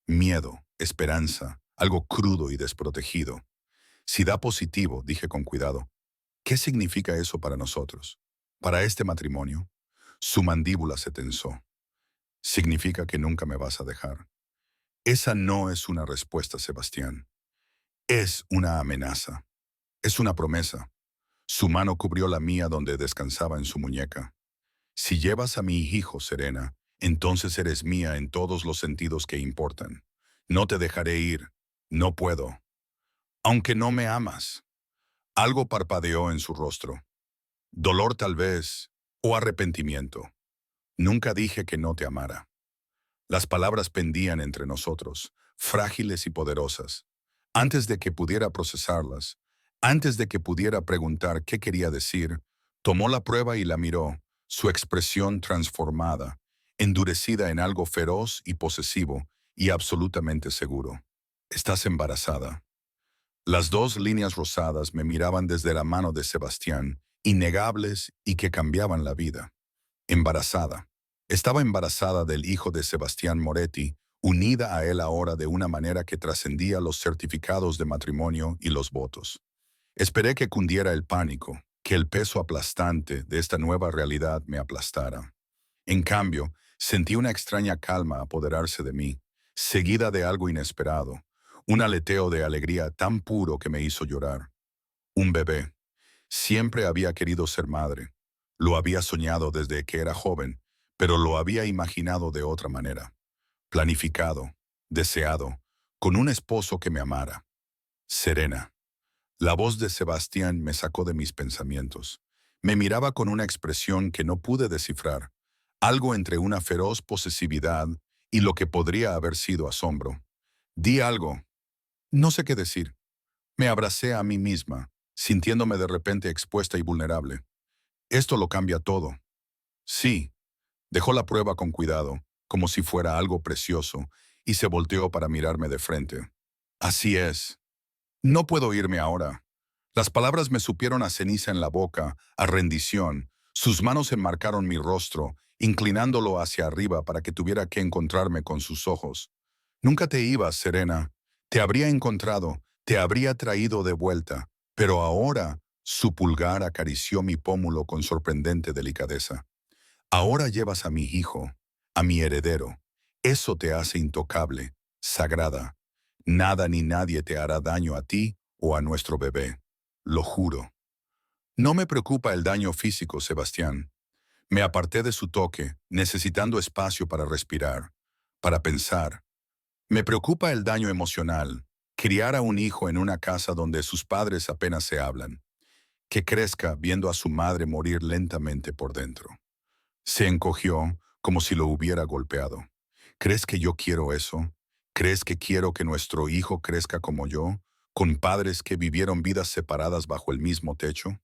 Miedo, esperanza, algo crudo y desprotegido. Si da positivo, dije con cuidado, ¿qué significa eso para nosotros? Para este matrimonio. Su mandíbula se tensó. Significa que nunca me vas a dejar. Esa no es una respuesta, Sebastián. Es una amenaza. Es una promesa. Su mano cubrió la mía donde descansaba en su muñeca. Si llevas a mi hijo, Serena, entonces eres mía en todos los sentidos que importan. No te dejaré ir. No puedo. Aunque no me amas. Algo parpadeó en su rostro. Dolor tal vez, o arrepentimiento. Nunca dije que no te amara. Las palabras pendían entre nosotros, frágiles y poderosas. Antes de que pudiera procesarlas, antes de que pudiera preguntar qué quería decir, tomó la prueba y la miró, su expresión transformada, endurecida en algo feroz y posesivo, y absolutamente seguro. Estás embarazada. Las 2 líneas rosadas me miraban desde la mano de Sebastián, innegables y que cambiaban la vida. Embarazada. Estaba embarazada del hijo de Sebastián Moretti, unida a él ahora de una manera que trascendía los certificados de matrimonio y los votos. Esperé que cundiera el pánico, que el peso aplastante de esta nueva realidad me aplastara. En cambio, sentí una extraña calma apoderarse de mí, seguida de algo inesperado, un aleteo de alegría tan puro que me hizo llorar. Un bebé. Siempre había querido ser madre. Lo había soñado desde que era joven, pero lo había imaginado de otra manera. Planificado, deseado, con un esposo que me amara. Serena. La voz de Sebastián me sacó de mis pensamientos. Me miraba con una expresión que no pude descifrar, algo entre una feroz posesividad y lo que podría haber sido asombro. Di algo. No sé qué decir. Me abracé a mí misma, sintiéndome de repente expuesta y vulnerable. Esto lo cambia todo. Sí, dejó la prueba con cuidado, como si fuera algo precioso, y se volteó para mirarme de frente. Así es. No puedo irme ahora. Las palabras me supieron a ceniza en la boca, a rendición. Sus manos enmarcaron mi rostro, inclinándolo hacia arriba para que tuviera que encontrarme con sus ojos. Nunca te ibas, Serena. Te habría encontrado, te habría traído de vuelta, pero ahora su pulgar acarició mi pómulo con sorprendente delicadeza. Ahora llevas a mi hijo, a mi heredero. Eso te hace intocable, sagrada. Nada ni nadie te hará daño a ti o a nuestro bebé. Lo juro. No me preocupa el daño físico, Sebastián. Me aparté de su toque, necesitando espacio para respirar, para pensar. Me preocupa el daño emocional, criar a un hijo en una casa donde sus padres apenas se hablan, que crezca viendo a su madre morir lentamente por dentro. Se encogió como si lo hubiera golpeado. ¿Crees que yo quiero eso? ¿Crees que quiero que nuestro hijo crezca como yo, con padres que vivieron vidas separadas bajo el mismo techo?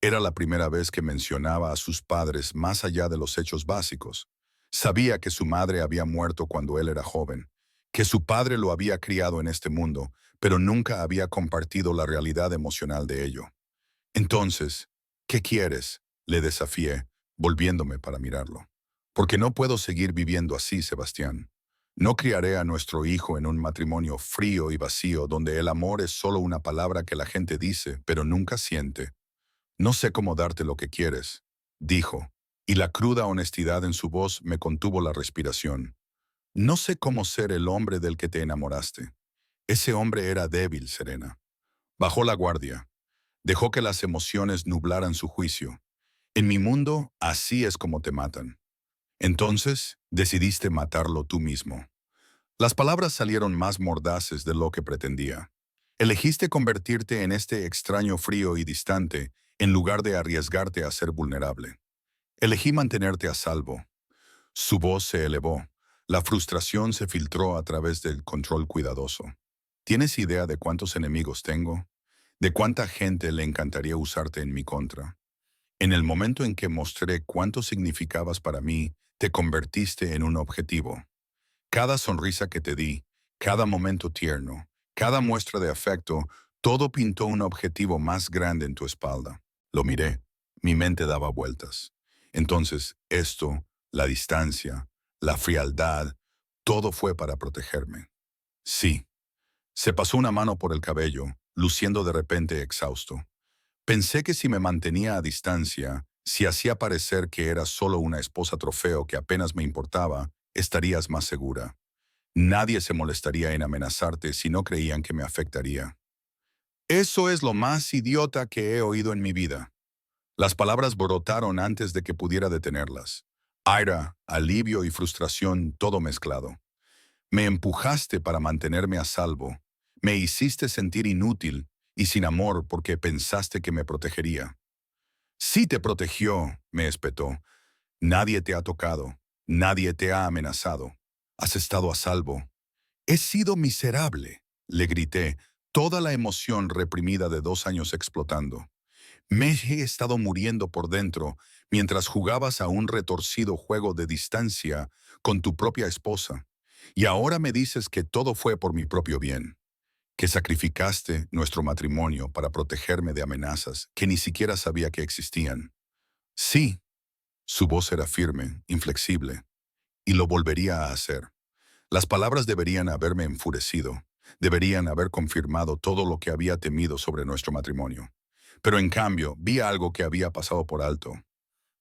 Era la primera vez que mencionaba a sus padres más allá de los hechos básicos. Sabía que su madre había muerto cuando él era joven, que su padre lo había criado en este mundo, pero nunca había compartido la realidad emocional de ello. Entonces, ¿qué quieres?, le desafié, volviéndome para mirarlo. Porque no puedo seguir viviendo así, Sebastián. No criaré a nuestro hijo en un matrimonio frío y vacío donde el amor es solo una palabra que la gente dice, pero nunca siente. No sé cómo darte lo que quieres, dijo, y la cruda honestidad en su voz me contuvo la respiración. No sé cómo ser el hombre del que te enamoraste. Ese hombre era débil, Serena. Bajó la guardia. Dejó que las emociones nublaran su juicio. En mi mundo, así es como te matan. Entonces, decidiste matarlo tú mismo. Las palabras salieron más mordaces de lo que pretendía. Elegiste convertirte en este extraño frío y distante en lugar de arriesgarte a ser vulnerable. Elegí mantenerte a salvo. Su voz se elevó. La frustración se filtró a través del control cuidadoso. ¿Tienes idea de cuántos enemigos tengo? ¿De cuánta gente le encantaría usarte en mi contra? En el momento en que mostré cuánto significabas para mí, te convertiste en un objetivo. Cada sonrisa que te di, cada momento tierno, cada muestra de afecto, todo pintó un objetivo más grande en tu espalda. Lo miré. Mi mente daba vueltas. Entonces, esto, la distancia, la frialdad, todo fue para protegerme. Sí. Se pasó una mano por el cabello, luciendo de repente exhausto. Pensé que si me mantenía a distancia, si hacía parecer que era solo una esposa trofeo que apenas me importaba, estarías más segura. Nadie se molestaría en amenazarte si no creían que me afectaría. Eso es lo más idiota que he oído en mi vida. Las palabras brotaron antes de que pudiera detenerlas. Ira, alivio y frustración, todo mezclado. Me empujaste para mantenerme a salvo. Me hiciste sentir inútil y sin amor porque pensaste que me protegería. Sí te protegió, me espetó. Nadie te ha tocado. Nadie te ha amenazado. Has estado a salvo. He sido miserable, le grité, toda la emoción reprimida de 2 años explotando. Me he estado muriendo por dentro mientras jugabas a un retorcido juego de distancia con tu propia esposa. Y ahora me dices que todo fue por mi propio bien, que sacrificaste nuestro matrimonio para protegerme de amenazas que ni siquiera sabía que existían. Sí, su voz era firme, inflexible, y lo volvería a hacer. Las palabras deberían haberme enfurecido, deberían haber confirmado todo lo que había temido sobre nuestro matrimonio. Pero en cambio, vi algo que había pasado por alto.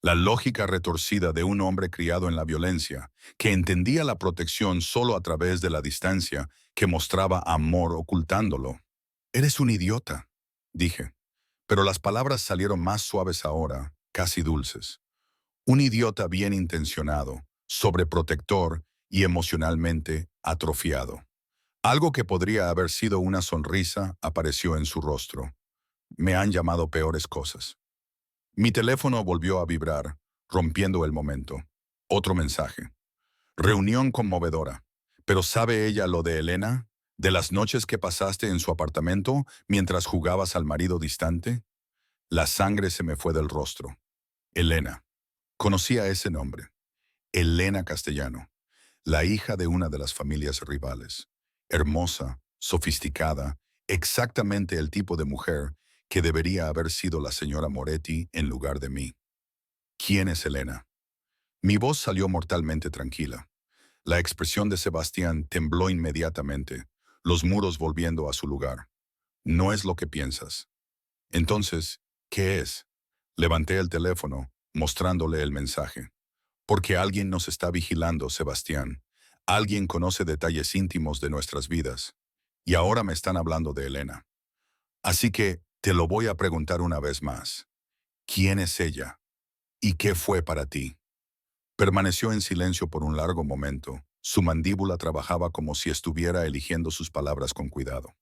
La lógica retorcida de un hombre criado en la violencia, que entendía la protección solo a través de la distancia, que mostraba amor ocultándolo. Eres un idiota, dije. Pero las palabras salieron más suaves ahora, casi dulces. Un idiota bien intencionado, sobreprotector y emocionalmente atrofiado. Algo que podría haber sido una sonrisa apareció en su rostro. Me han llamado peores cosas. Mi teléfono volvió a vibrar, rompiendo el momento. Otro mensaje. Reunión conmovedora. ¿Pero sabe ella lo de Elena? ¿De las noches que pasaste en su apartamento mientras jugabas al marido distante? La sangre se me fue del rostro. Elena. Conocía ese nombre. Elena Castellano, la hija de una de las familias rivales. Hermosa, sofisticada, exactamente el tipo de mujer que debería haber sido la señora Moretti en lugar de mí. ¿Quién es Elena? Mi voz salió mortalmente tranquila. La expresión de Sebastián tembló inmediatamente, los muros volviendo a su lugar. No es lo que piensas. Entonces, ¿qué es? Levanté el teléfono, mostrándole el mensaje. Porque alguien nos está vigilando, Sebastián. Alguien conoce detalles íntimos de nuestras vidas. Y ahora me están hablando de Elena. Así que te lo voy a preguntar una vez más. ¿Quién es ella? ¿Y qué fue para ti? Permaneció en silencio por un largo momento. Su mandíbula trabajaba como si estuviera eligiendo sus palabras con cuidado.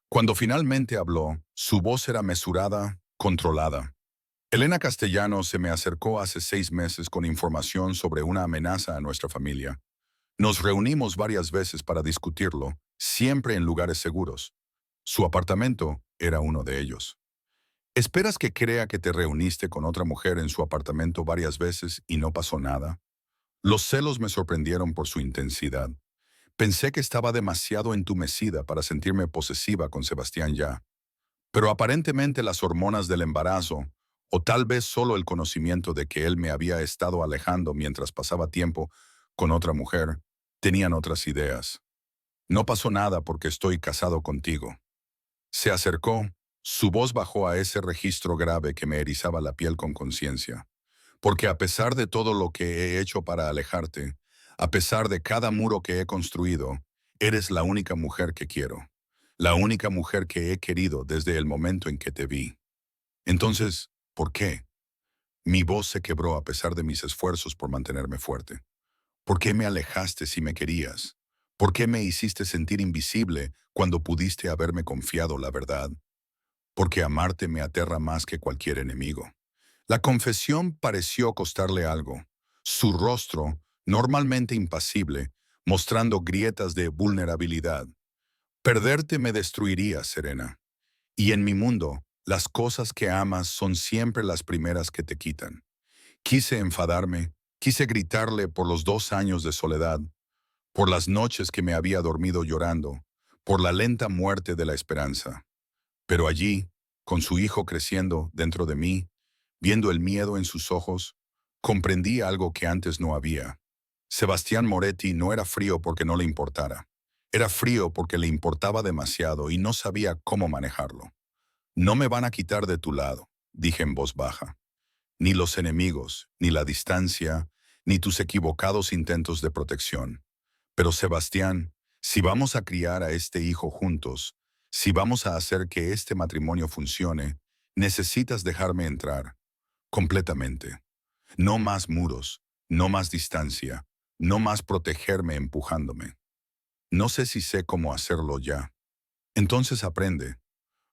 Cuando finalmente habló, su voz era mesurada, controlada. Elena Castellano se me acercó hace 6 meses con información sobre una amenaza a nuestra familia. Nos reunimos varias veces para discutirlo, siempre en lugares seguros. Su apartamento era uno de ellos. ¿Esperas que crea que te reuniste con otra mujer en su apartamento varias veces y no pasó nada? Los celos me sorprendieron por su intensidad. Pensé que estaba demasiado entumecida para sentirme posesiva con Sebastián ya. Pero aparentemente las hormonas del embarazo, o tal vez solo el conocimiento de que él me había estado alejando mientras pasaba tiempo con otra mujer, tenían otras ideas. No pasó nada porque estoy casado contigo. Se acercó, su voz bajó a ese registro grave que me erizaba la piel con conciencia. Porque a pesar de todo lo que he hecho para alejarte, a pesar de cada muro que he construido, eres la única mujer que quiero. la única mujer que he querido desde el momento en que te vi. Entonces, ¿por qué? Mi voz se quebró a pesar de mis esfuerzos por mantenerme fuerte. ¿Por qué me alejaste si me querías? ¿Por qué me hiciste sentir invisible cuando pudiste haberme confiado la verdad? Porque amarte me aterra más que cualquier enemigo. La confesión pareció costarle algo. Su rostro, normalmente impasible, mostrando grietas de vulnerabilidad. Perderte me destruiría, Serena. Y en mi mundo, las cosas que amas son siempre las primeras que te quitan. Quise enfadarme, quise gritarle por los 2 años de soledad, por las noches que me había dormido llorando, por la lenta muerte de la esperanza. Pero allí, con su hijo creciendo dentro de mí, viendo el miedo en sus ojos, comprendí algo que antes no había. Sebastián Moretti no era frío porque no le importara. Era frío porque le importaba demasiado y no sabía cómo manejarlo. No me van a quitar de tu lado, dije en voz baja. Ni los enemigos, ni la distancia, ni tus equivocados intentos de protección. Pero Sebastián, si vamos a criar a este hijo juntos, si vamos a hacer que este matrimonio funcione, necesitas dejarme entrar, completamente. No más muros, no más distancia, no más protegerme empujándome. No sé si sé cómo hacerlo ya. Entonces aprende.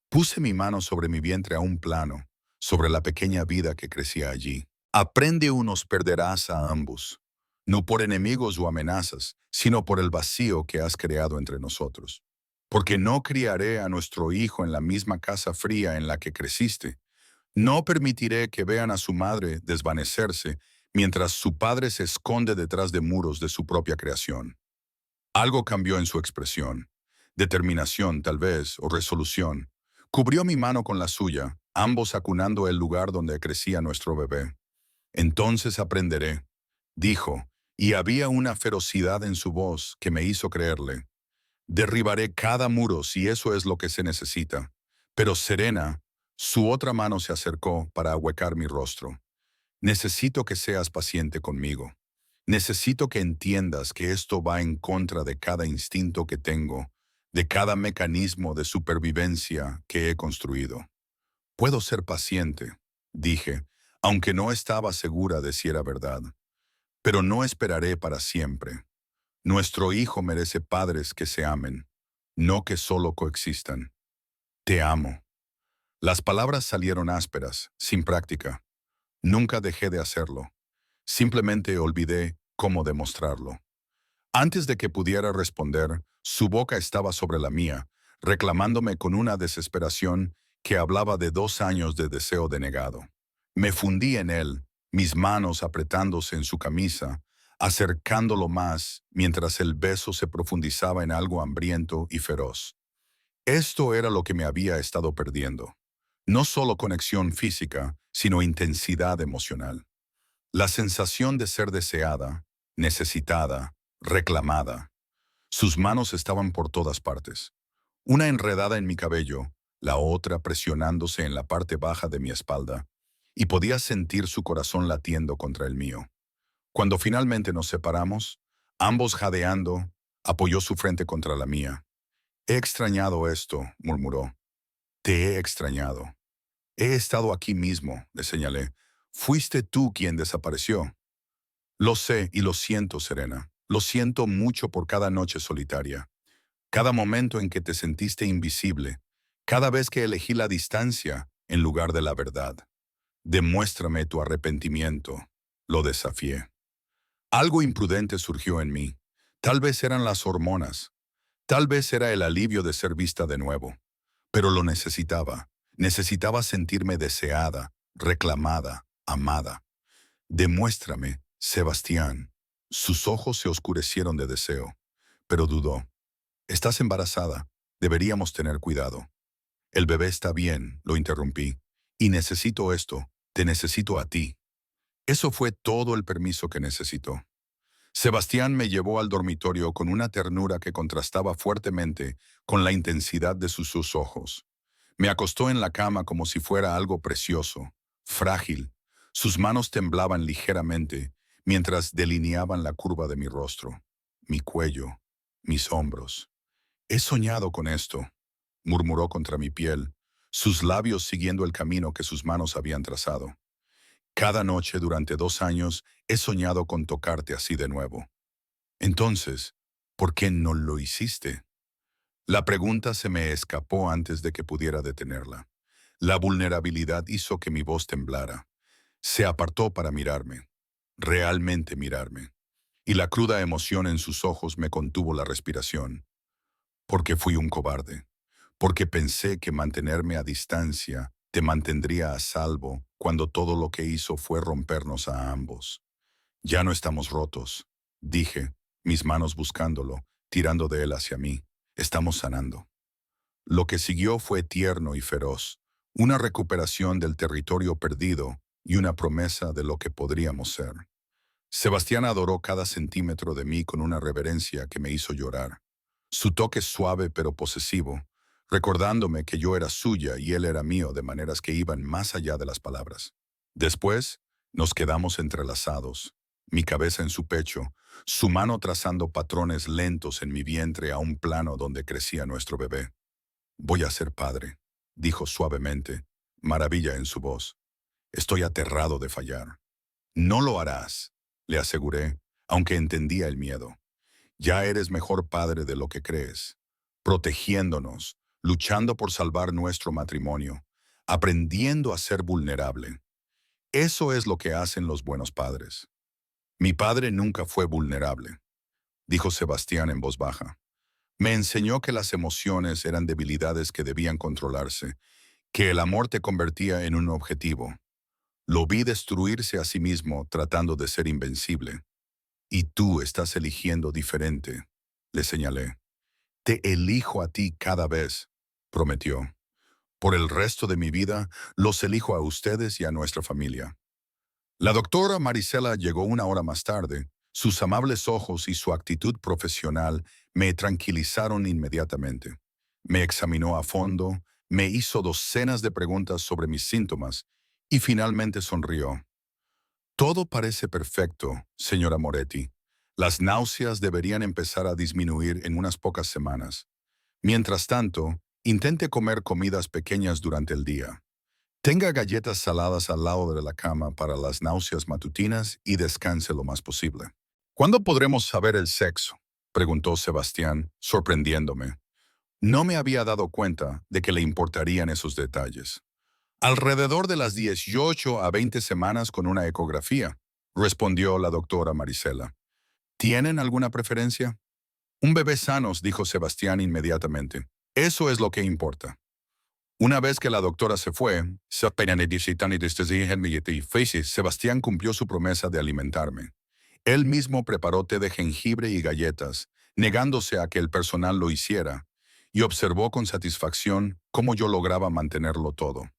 Puse mi mano sobre mi vientre a un plano, sobre la pequeña vida que crecía allí. Aprende o nos perderás a ambos, no por enemigos o amenazas, sino por el vacío que has creado entre nosotros. Porque no criaré a nuestro hijo en la misma casa fría en la que creciste. No permitiré que vean a su madre desvanecerse mientras su padre se esconde detrás de muros de su propia creación. Algo cambió en su expresión. Determinación, tal vez, o resolución. Cubrió mi mano con la suya, ambos acunando el lugar donde crecía nuestro bebé. Entonces aprenderé, dijo, y había una ferocidad en su voz que me hizo creerle. Derribaré cada muro si eso es lo que se necesita. Pero Serena, su otra mano se acercó para ahuecar mi rostro. Necesito que seas paciente conmigo. Necesito que entiendas que esto va en contra de cada instinto que tengo, de cada mecanismo de supervivencia que he construido. Puedo ser paciente, dije, aunque no estaba segura de si era verdad. Pero no esperaré para siempre. Nuestro hijo merece padres que se amen, no que solo coexistan. Te amo. Las palabras salieron ásperas, sin práctica. Nunca dejé de hacerlo. Simplemente olvidé cómo demostrarlo. Antes de que pudiera responder, su boca estaba sobre la mía, reclamándome con una desesperación que hablaba de 2 años de deseo denegado. Me fundí en él, mis manos apretándose en su camisa, acercándolo más mientras el beso se profundizaba en algo hambriento y feroz. Esto era lo que me había estado perdiendo. No solo conexión física, sino intensidad emocional. La sensación de ser deseada, necesitada, reclamada. Sus manos estaban por todas partes. Una enredada en mi cabello, la otra presionándose en la parte baja de mi espalda, y podía sentir su corazón latiendo contra el mío. Cuando finalmente nos separamos, ambos jadeando, apoyó su frente contra la mía. He extrañado esto, murmuró. Te he extrañado. He estado aquí mismo, le señalé. Fuiste tú quien desapareció. Lo sé y lo siento, Serena. Lo siento mucho por cada noche solitaria, cada momento en que te sentiste invisible, cada vez que elegí la distancia en lugar de la verdad. Demuéstrame tu arrepentimiento. Lo desafié. Algo imprudente surgió en mí. Tal vez eran las hormonas. Tal vez era el alivio de ser vista de nuevo. Pero lo necesitaba. Necesitaba sentirme deseada, reclamada, amada. Demuéstrame, Sebastián. Sus ojos se oscurecieron de deseo, pero dudó. Estás embarazada. Deberíamos tener cuidado. El bebé está bien, lo interrumpí. Y necesito esto. Te necesito a ti. Eso fue todo el permiso que necesitó. Sebastián me llevó al dormitorio con una ternura que contrastaba fuertemente con la intensidad de sus ojos. Me acostó en la cama como si fuera algo precioso, frágil. Sus manos temblaban ligeramente mientras delineaban la curva de mi rostro, mi cuello, mis hombros. He soñado con esto. murmuró contra mi piel, sus labios siguiendo el camino que sus manos habían trazado. Cada noche durante 2 años he soñado con tocarte así de nuevo. Entonces, ¿por qué no lo hiciste? La pregunta se me escapó antes de que pudiera detenerla. La vulnerabilidad hizo que mi voz temblara. Se apartó para mirarme, realmente mirarme, y la cruda emoción en sus ojos me contuvo la respiración. Porque fui un cobarde, porque pensé que mantenerme a distancia te mantendría a salvo cuando todo lo que hizo fue rompernos a ambos. Ya no estamos rotos, dije, mis manos buscándolo, tirando de él hacia mí. Estamos sanando. Lo que siguió fue tierno y feroz, una recuperación del territorio perdido y una promesa de lo que podríamos ser. Sebastián adoró cada centímetro de mí con una reverencia que me hizo llorar. Su toque suave pero posesivo, recordándome que yo era suya y él era mío de maneras que iban más allá de las palabras. Después, nos quedamos entrelazados, mi cabeza en su pecho, su mano trazando patrones lentos en mi vientre a un plano donde crecía nuestro bebé. Voy a ser padre, dijo suavemente, maravilla en su voz. Estoy aterrado de fallar. No lo harás, le aseguré, aunque entendía el miedo. Ya eres mejor padre de lo que crees, protegiéndonos, luchando por salvar nuestro matrimonio, aprendiendo a ser vulnerable. Eso es lo que hacen los buenos padres. Mi padre nunca fue vulnerable, dijo Sebastián en voz baja. Me enseñó que las emociones eran debilidades que debían controlarse, que el amor te convertía en un objetivo. Lo vi destruirse a sí mismo tratando de ser invencible. Y tú estás eligiendo diferente, le señalé. Te elijo a ti cada vez, prometió. Por el resto de mi vida, los elijo a ustedes y a nuestra familia. La doctora Marisela llegó 1 hora más tarde. Sus amables ojos y su actitud profesional me tranquilizaron inmediatamente. Me examinó a fondo, me hizo docenas de preguntas sobre mis síntomas y finalmente sonrió. Todo parece perfecto, señora Moretti. Las náuseas deberían empezar a disminuir en unas pocas semanas. Mientras tanto, intente comer comidas pequeñas durante el día. Tenga galletas saladas al lado de la cama para las náuseas matutinas y descanse lo más posible. ¿Cuándo podremos saber el sexo?, preguntó Sebastián, sorprendiéndome. No me había dado cuenta de que le importarían esos detalles. Alrededor de las 18 a 20 semanas con una ecografía, respondió la doctora Marisela. ¿Tienen alguna preferencia? Un bebé sano, dijo Sebastián inmediatamente. Eso es lo que importa. Una vez que la doctora se fue, Sebastián cumplió su promesa de alimentarme. Él mismo preparó té de jengibre y galletas, negándose a que el personal lo hiciera, y observó con satisfacción cómo yo lograba mantenerlo todo.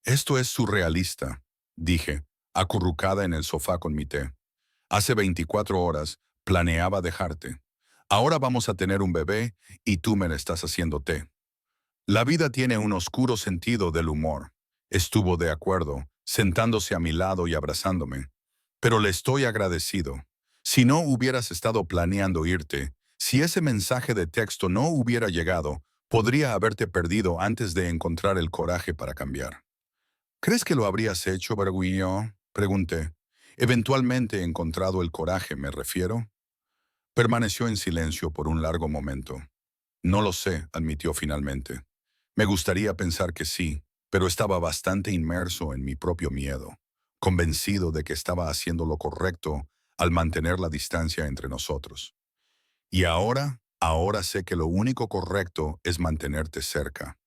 Esto es surrealista, dije, acurrucada en el sofá con mi té. Hace 24 horas planeaba dejarte. Ahora vamos a tener un bebé y tú me le estás haciendo té. La vida tiene un oscuro sentido del humor. Estuvo de acuerdo, sentándose a mi lado y abrazándome. Pero le estoy agradecido. Si no hubieras estado planeando irte, si ese mensaje de texto no hubiera llegado, podría haberte perdido antes de encontrar el coraje para cambiar. ¿Crees que lo habrías hecho, Berguinho?, pregunté. Eventualmente encontrado el coraje, me refiero. Permaneció en silencio por un largo momento. No lo sé, admitió finalmente. Me gustaría pensar que sí, pero estaba bastante inmerso en mi propio miedo, convencido de que estaba haciendo lo correcto al mantener la distancia entre nosotros. Y ahora sé que lo único correcto es mantenerte cerca.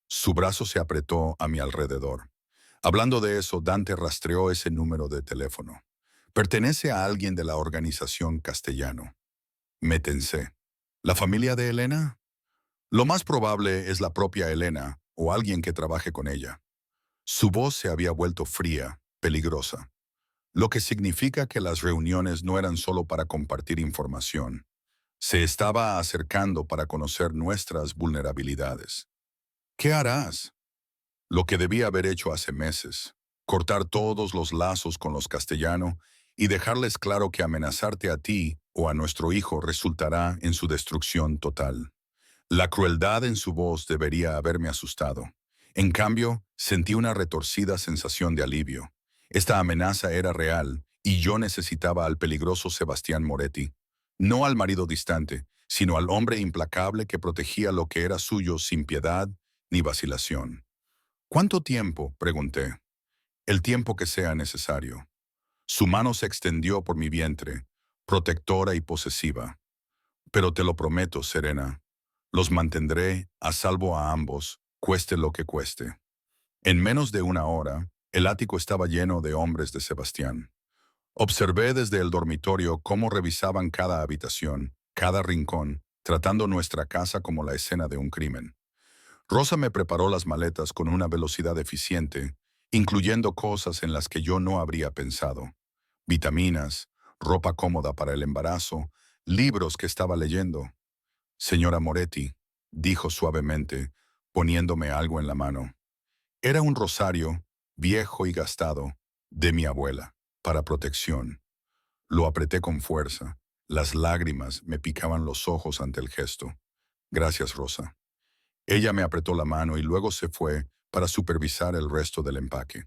Su brazo se apretó a mi alrededor. Hablando de eso, Dante rastreó ese número de teléfono. Pertenece a alguien de la organización Castellano. Me tensé. ¿La familia de Elena? Lo más probable es la propia Elena o alguien que trabaje con ella. Su voz se había vuelto fría, peligrosa, lo que significa que las reuniones no eran solo para compartir información. Se estaba acercando para conocer nuestras vulnerabilidades. ¿Qué harás? Lo que debía haber hecho hace meses, cortar todos los lazos con los Castellano y dejarles claro que amenazarte a ti o a nuestro hijo resultará en su destrucción total. La crueldad en su voz debería haberme asustado. En cambio, sentí una retorcida sensación de alivio. Esta amenaza era real y yo necesitaba al peligroso Sebastián Moretti. No al marido distante, sino al hombre implacable que protegía lo que era suyo sin piedad ni vacilación. ¿Cuánto tiempo?, pregunté. El tiempo que sea necesario. Su mano se extendió por mi vientre, protectora y posesiva. Pero te lo prometo, Serena, los mantendré a salvo a ambos, cueste lo que cueste. En menos de una hora, el ático estaba lleno de hombres de Sebastián. Observé desde el dormitorio cómo revisaban cada habitación, cada rincón, tratando nuestra casa como la escena de un crimen. Rosa me preparó las maletas con una velocidad eficiente, incluyendo cosas en las que yo no habría pensado. Vitaminas, ropa cómoda para el embarazo, libros que estaba leyendo. Señora Moretti, dijo suavemente, poniéndome algo en la mano. Era un rosario, viejo y gastado, de mi abuela, para protección. Lo apreté con fuerza. Las lágrimas me picaban los ojos ante el gesto. Gracias, Rosa. Ella me apretó la mano y luego se fue para supervisar el resto del empaque.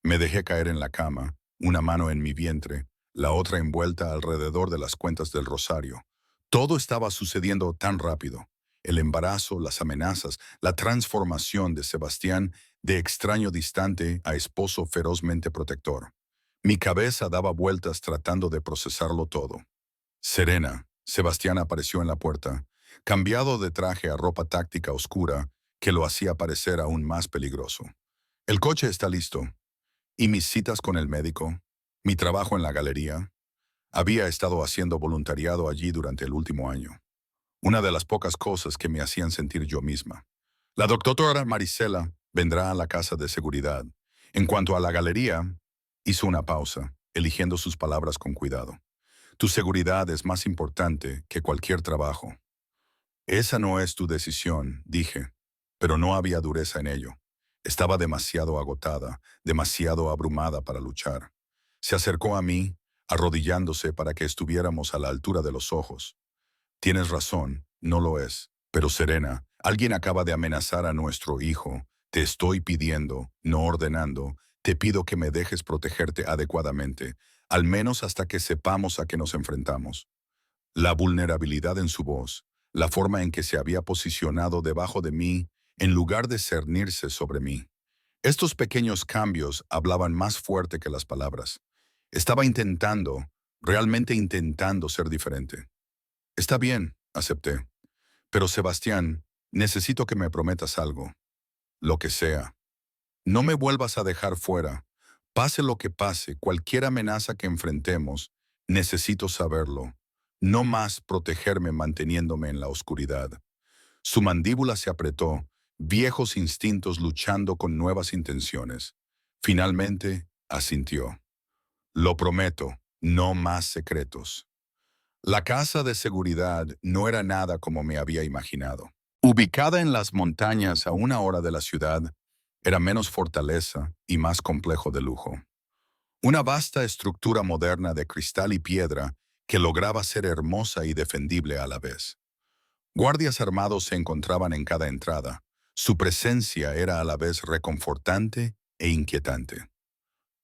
Me dejé caer en la cama, una mano en mi vientre, la otra envuelta alrededor de las cuentas del rosario. Todo estaba sucediendo tan rápido. El embarazo, las amenazas, la transformación de Sebastián de extraño distante a esposo ferozmente protector. Mi cabeza daba vueltas tratando de procesarlo todo. Serena, Sebastián apareció en la puerta, cambiado de traje a ropa táctica oscura que lo hacía parecer aún más peligroso. El coche está listo. ¿Y mis citas con el médico? ¿Mi trabajo en la galería? Había estado haciendo voluntariado allí durante el último año. Una de las pocas cosas que me hacían sentir yo misma. La doctora Marisela vendrá a la casa de seguridad. En cuanto a la galería, hizo una pausa, eligiendo sus palabras con cuidado. Tu seguridad es más importante que cualquier trabajo. Esa no es tu decisión, dije, pero no había dureza en ello. Estaba demasiado agotada, demasiado abrumada para luchar. Se acercó a mí, arrodillándose para que estuviéramos a la altura de los ojos. Tienes razón, no lo es. Pero Serena, alguien acaba de amenazar a nuestro hijo. Te estoy pidiendo, no ordenando, te pido que me dejes protegerte adecuadamente, al menos hasta que sepamos a qué nos enfrentamos. La vulnerabilidad en su voz, la forma en que se había posicionado debajo de mí, en lugar de cernirse sobre mí. Estos pequeños cambios hablaban más fuerte que las palabras. Estaba intentando, realmente intentando ser diferente. Está bien, acepté. Pero Sebastián, necesito que me prometas algo. Lo que sea. No me vuelvas a dejar fuera. Pase lo que pase, cualquier amenaza que enfrentemos, necesito saberlo. No más protegerme manteniéndome en la oscuridad. Su mandíbula se apretó, viejos instintos luchando con nuevas intenciones. Finalmente, asintió. Lo prometo, no más secretos. La casa de seguridad no era nada como me había imaginado. Ubicada en las montañas a una hora de la ciudad, era menos fortaleza y más complejo de lujo. Una vasta estructura moderna de cristal y piedra que lograba ser hermosa y defendible a la vez. Guardias armados se encontraban en cada entrada. Su presencia era a la vez reconfortante e inquietante.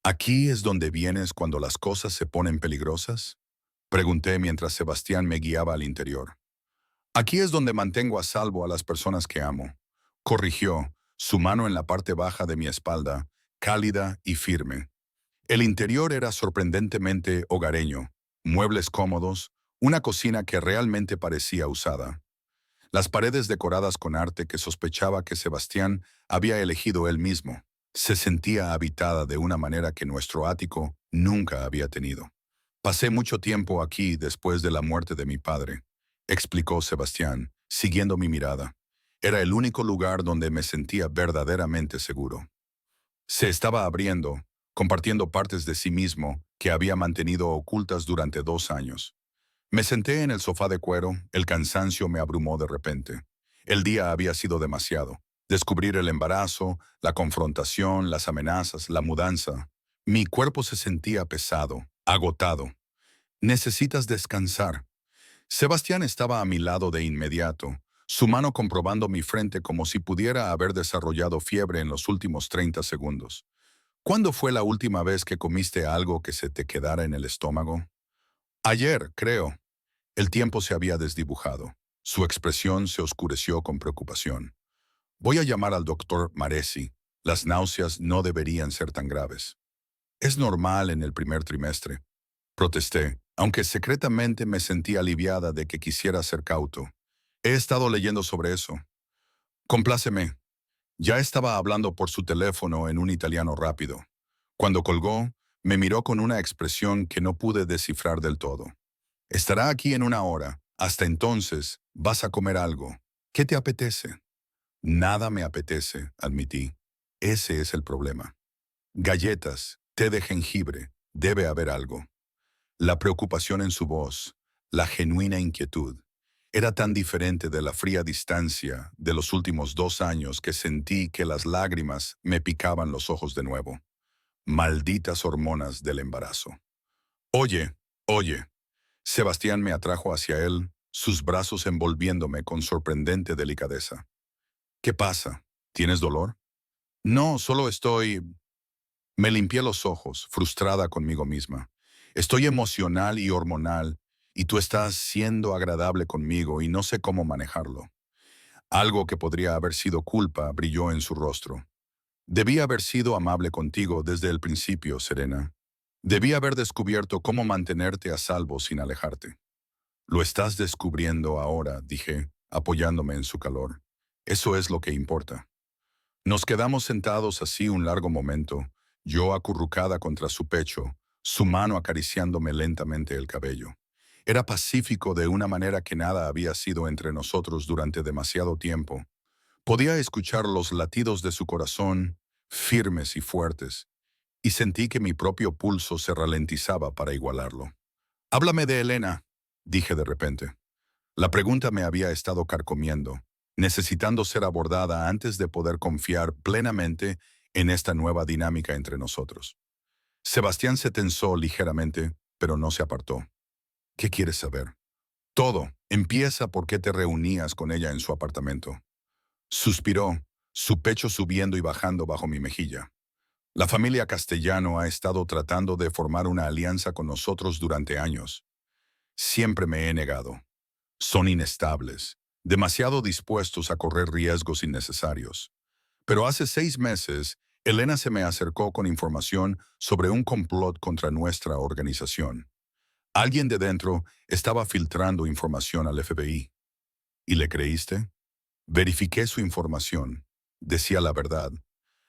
¿Aquí es donde vienes cuando las cosas se ponen peligrosas?, pregunté mientras Sebastián me guiaba al interior. Aquí es donde mantengo a salvo a las personas que amo, corrigió, su mano en la parte baja de mi espalda, cálida y firme. El interior era sorprendentemente hogareño, muebles cómodos, una cocina que realmente parecía usada. Las paredes decoradas con arte que sospechaba que Sebastián había elegido él mismo. Se sentía habitada de una manera que nuestro ático nunca había tenido. Pasé mucho tiempo aquí después de la muerte de mi padre, explicó Sebastián, siguiendo mi mirada. Era el único lugar donde me sentía verdaderamente seguro. Se estaba abriendo, compartiendo partes de sí mismo que había mantenido ocultas durante 2 años. Me senté en el sofá de cuero, el cansancio me abrumó de repente. El día había sido demasiado. Descubrir el embarazo, la confrontación, las amenazas, la mudanza. Mi cuerpo se sentía pesado, agotado. Necesitas descansar. Sebastián estaba a mi lado de inmediato, su mano comprobando mi frente como si pudiera haber desarrollado fiebre en los últimos 30 segundos. ¿Cuándo fue la última vez que comiste algo que se te quedara en el estómago? Ayer, creo. El tiempo se había desdibujado. Su expresión se oscureció con preocupación. Voy a llamar al doctor Maresi. Las náuseas no deberían ser tan graves. Es normal en el primer trimestre. Protesté, aunque secretamente me sentí aliviada de que quisiera ser cauto. He estado leyendo sobre eso. Compláceme. Ya estaba hablando por su teléfono en un italiano rápido. Cuando colgó, me miró con una expresión que no pude descifrar del todo. Estará aquí en una hora. Hasta entonces, vas a comer algo. ¿Qué te apetece? Nada me apetece, admití. Ese es el problema. Galletas, té de jengibre, debe haber algo. La preocupación en su voz, la genuina inquietud, era tan diferente de la fría distancia de los últimos 2 años que sentí que las lágrimas me picaban los ojos de nuevo. Malditas hormonas del embarazo. Oye, oye. Sebastián me atrajo hacia él, sus brazos envolviéndome con sorprendente delicadeza. ¿Qué pasa? ¿Tienes dolor? No, solo estoy... Me limpié los ojos, frustrada conmigo misma. Estoy emocional y hormonal, y tú estás siendo agradable conmigo y no sé cómo manejarlo. Algo que podría haber sido culpa brilló en su rostro. Debí haber sido amable contigo desde el principio, Serena. Debí haber descubierto cómo mantenerte a salvo sin alejarte. Lo estás descubriendo ahora, dije, apoyándome en su calor. Eso es lo que importa. Nos quedamos sentados así un largo momento, yo acurrucada contra su pecho, su mano acariciándome lentamente el cabello. Era pacífico de una manera que nada había sido entre nosotros durante demasiado tiempo. Podía escuchar los latidos de su corazón, firmes y fuertes, y sentí que mi propio pulso se ralentizaba para igualarlo. Háblame de Elena, dije de repente. La pregunta me había estado carcomiendo, necesitando ser abordada antes de poder confiar plenamente en esta nueva dinámica entre nosotros. Sebastián se tensó ligeramente, pero no se apartó. ¿Qué quieres saber? Todo. Empieza por qué te reunías con ella en su apartamento. Suspiró, su pecho subiendo y bajando bajo mi mejilla. La familia Castellano ha estado tratando de formar una alianza con nosotros durante años. Siempre me he negado. Son inestables, demasiado dispuestos a correr riesgos innecesarios. Pero hace 6 meses, Elena se me acercó con información sobre un complot contra nuestra organización. Alguien de dentro estaba filtrando información al FBI. ¿Y le creíste? Verifiqué su información. Decía la verdad.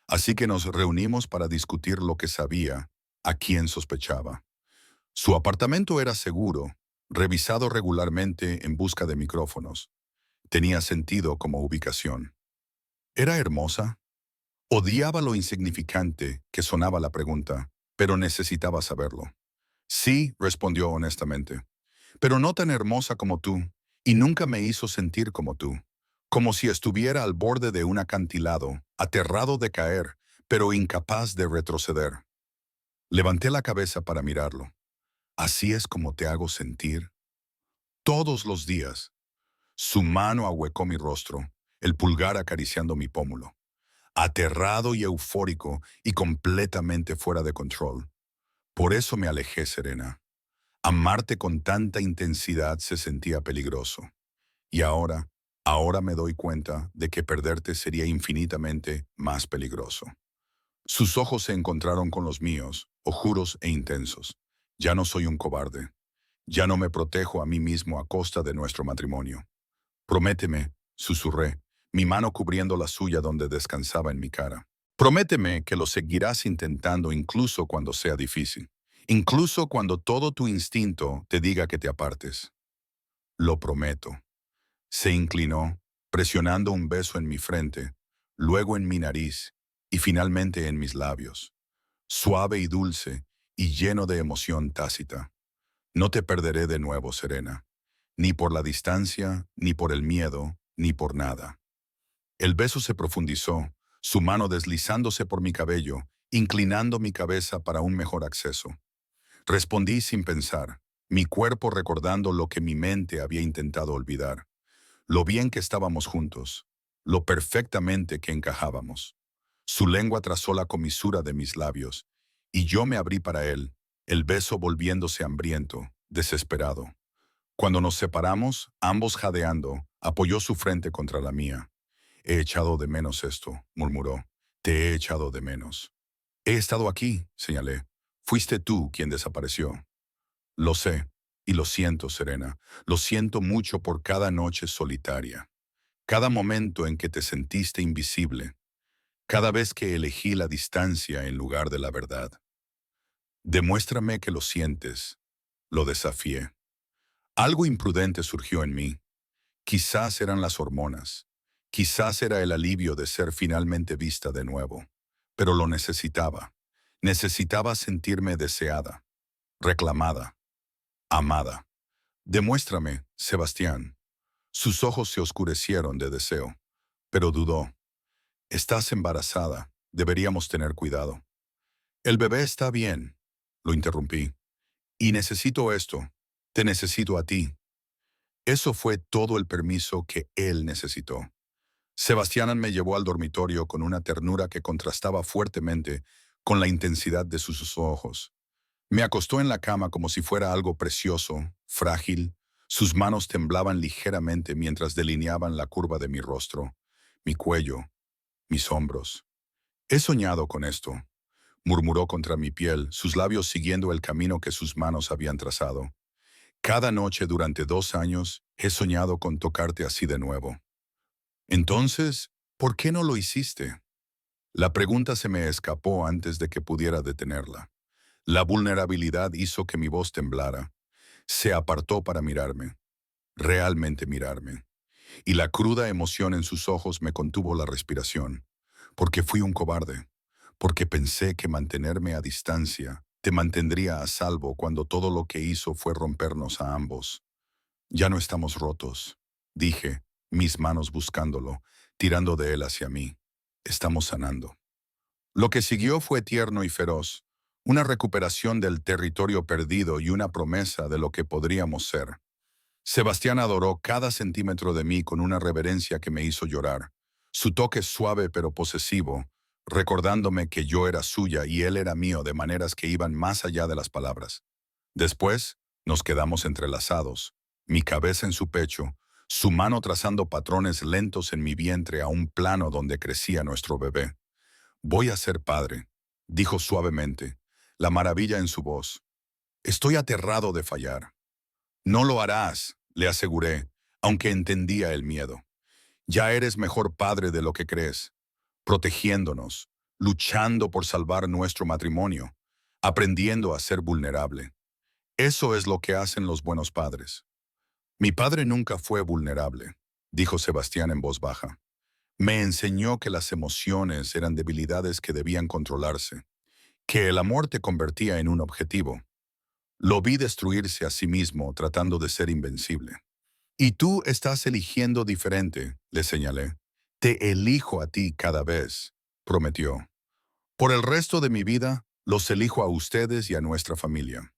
Así que nos reunimos para discutir lo que sabía, a quién sospechaba. Su apartamento era seguro, revisado regularmente en busca de micrófonos. Tenía sentido como ubicación. ¿Era hermosa? Odiaba lo insignificante que sonaba la pregunta, pero necesitaba saberlo. Sí, respondió honestamente, pero no tan hermosa como tú, y nunca me hizo sentir como tú, como si estuviera al borde de un acantilado, aterrado de caer, pero incapaz de retroceder. Levanté la cabeza para mirarlo. ¿Así es como te hago sentir? Todos los días. Su mano ahuecó mi rostro, el pulgar acariciando mi pómulo. Aterrado y eufórico y completamente fuera de control. Por eso me alejé, Serena. Amarte con tanta intensidad se sentía peligroso. Y ahora me doy cuenta de que perderte sería infinitamente más peligroso. Sus ojos se encontraron con los míos, ojuros e intensos. Ya no soy un cobarde. Ya no me protejo a mí mismo a costa de nuestro matrimonio. Prométeme, susurré, mi mano cubriendo la suya donde descansaba en mi cara. Prométeme que lo seguirás intentando incluso cuando sea difícil. Incluso cuando todo tu instinto te diga que te apartes. Lo prometo. Se inclinó, presionando un beso en mi frente, luego en mi nariz y finalmente en mis labios. Suave y dulce y lleno de emoción tácita. No te perderé de nuevo, Serena. Ni por la distancia, ni por el miedo, ni por nada. El beso se profundizó, su mano deslizándose por mi cabello, inclinando mi cabeza para un mejor acceso. Respondí sin pensar, mi cuerpo recordando lo que mi mente había intentado olvidar. Lo bien que estábamos juntos, lo perfectamente que encajábamos. Su lengua trazó la comisura de mis labios, y yo me abrí para él, el beso volviéndose hambriento, desesperado. Cuando nos separamos, ambos jadeando, apoyó su frente contra la mía. He echado de menos esto, murmuró. Te he echado de menos. He estado aquí, señalé. Fuiste tú quien desapareció. Lo sé, y lo siento, Serena. Lo siento mucho por cada noche solitaria, cada momento en que te sentiste invisible, cada vez que elegí la distancia en lugar de la verdad. Demuéstrame que lo sientes. Lo desafié. Algo imprudente surgió en mí. Quizás eran las hormonas. Quizás era el alivio de ser finalmente vista de nuevo. Pero lo necesitaba. Necesitaba sentirme deseada, reclamada, amada. Demuéstrame, Sebastián. Sus ojos se oscurecieron de deseo, pero dudó. Estás embarazada. Deberíamos tener cuidado. El bebé está bien, lo interrumpí. Y necesito esto. Te necesito a ti. Eso fue todo el permiso que él necesitó. Sebastián me llevó al dormitorio con una ternura que contrastaba fuertemente con la intensidad de sus ojos. Me acostó en la cama como si fuera algo precioso, frágil. Sus manos temblaban ligeramente mientras delineaban la curva de mi rostro, mi cuello, mis hombros. He soñado con esto, murmuró contra mi piel, sus labios siguiendo el camino que sus manos habían trazado. Cada noche durante 2 años he soñado con tocarte así de nuevo. Entonces, ¿por qué no lo hiciste? La pregunta se me escapó antes de que pudiera detenerla. La vulnerabilidad hizo que mi voz temblara. Se apartó para mirarme, realmente mirarme. Y la cruda emoción en sus ojos me contuvo la respiración. Porque fui un cobarde. Porque pensé que mantenerme a distancia te mantendría a salvo cuando todo lo que hizo fue rompernos a ambos. Ya no estamos rotos, dije, mis manos buscándolo, tirando de él hacia mí. Estamos sanando. Lo que siguió fue tierno y feroz, una recuperación del territorio perdido y una promesa de lo que podríamos ser. Sebastián adoró cada centímetro de mí con una reverencia que me hizo llorar. Su toque suave pero posesivo, recordándome que yo era suya y él era mío de maneras que iban más allá de las palabras. Después, nos quedamos entrelazados, mi cabeza en su pecho, su mano trazando patrones lentos en mi vientre a un plano donde crecía nuestro bebé. Voy a ser padre, dijo suavemente, la maravilla en su voz. Estoy aterrado de fallar. No lo harás, le aseguré, aunque entendía el miedo. Ya eres mejor padre de lo que crees, protegiéndonos, luchando por salvar nuestro matrimonio, aprendiendo a ser vulnerable. Eso es lo que hacen los buenos padres. Mi padre nunca fue vulnerable, dijo Sebastián en voz baja. Me enseñó que las emociones eran debilidades que debían controlarse, que el amor te convertía en un objetivo. Lo vi destruirse a sí mismo tratando de ser invencible. Y tú estás eligiendo diferente, le señalé. Te elijo a ti cada vez, prometió. Por el resto de mi vida, los elijo a ustedes y a nuestra familia.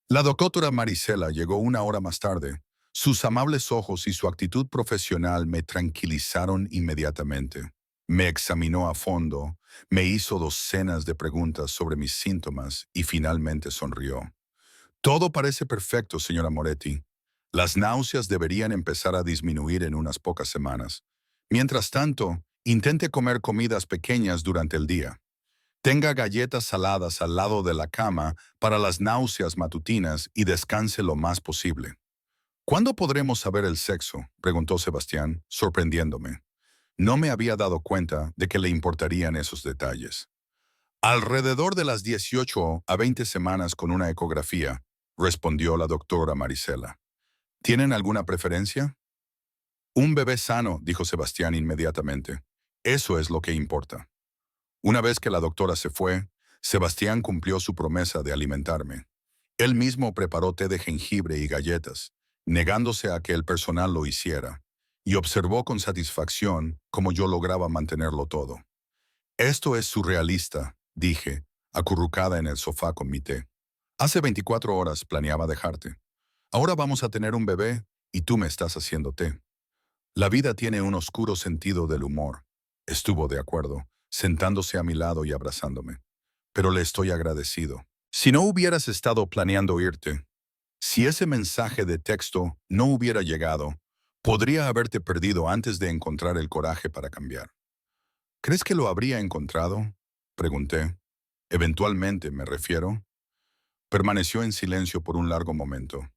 La doctora Marisela llegó 1 hora más tarde. Sus amables ojos y su actitud profesional me tranquilizaron inmediatamente. Me examinó a fondo, me hizo docenas de preguntas sobre mis síntomas y finalmente sonrió. Todo parece perfecto, señora Moretti. Las náuseas deberían empezar a disminuir en unas pocas semanas. Mientras tanto, intente comer comidas pequeñas durante el día. Tenga galletas saladas al lado de la cama para las náuseas matutinas y descanse lo más posible. ¿Cuándo podremos saber el sexo?, preguntó Sebastián, sorprendiéndome. No me había dado cuenta de que le importarían esos detalles. Alrededor de las 18 a 20 semanas con una ecografía, respondió la doctora Marisela. ¿Tienen alguna preferencia? Un bebé sano, dijo Sebastián inmediatamente. Eso es lo que importa. Una vez que la doctora se fue, Sebastián cumplió su promesa de alimentarme. Él mismo preparó té de jengibre y galletas, negándose a que el personal lo hiciera, y observó con satisfacción cómo yo lograba mantenerlo todo. Esto es surrealista, dije, acurrucada en el sofá con mi té. Hace 24 horas planeaba dejarte. Ahora vamos a tener un bebé y tú me estás haciendo té. La vida tiene un oscuro sentido del humor. Estuvo de acuerdo, sentándose a mi lado y abrazándome. Pero le estoy agradecido. Si no hubieras estado planeando irte, si ese mensaje de texto no hubiera llegado, podría haberte perdido antes de encontrar el coraje para cambiar. ¿Crees que lo habría encontrado? Pregunté. Eventualmente, me refiero. Permaneció en silencio por un largo momento.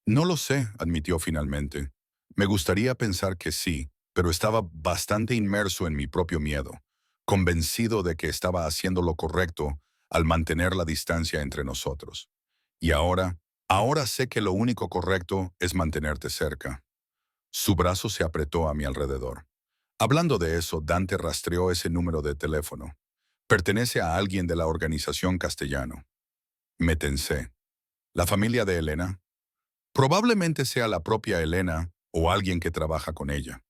No lo sé, admitió finalmente. Me gustaría pensar que sí, pero estaba bastante inmerso en mi propio miedo, convencido de que estaba haciendo lo correcto al mantener la distancia entre nosotros. Y ahora sé que lo único correcto es mantenerte cerca. Su brazo se apretó a mi alrededor. Hablando de eso, Dante rastreó ese número de teléfono. Pertenece a alguien de la organización Castellano. Me tensé. ¿La familia de Elena? Probablemente sea la propia Elena o alguien que trabaja con ella.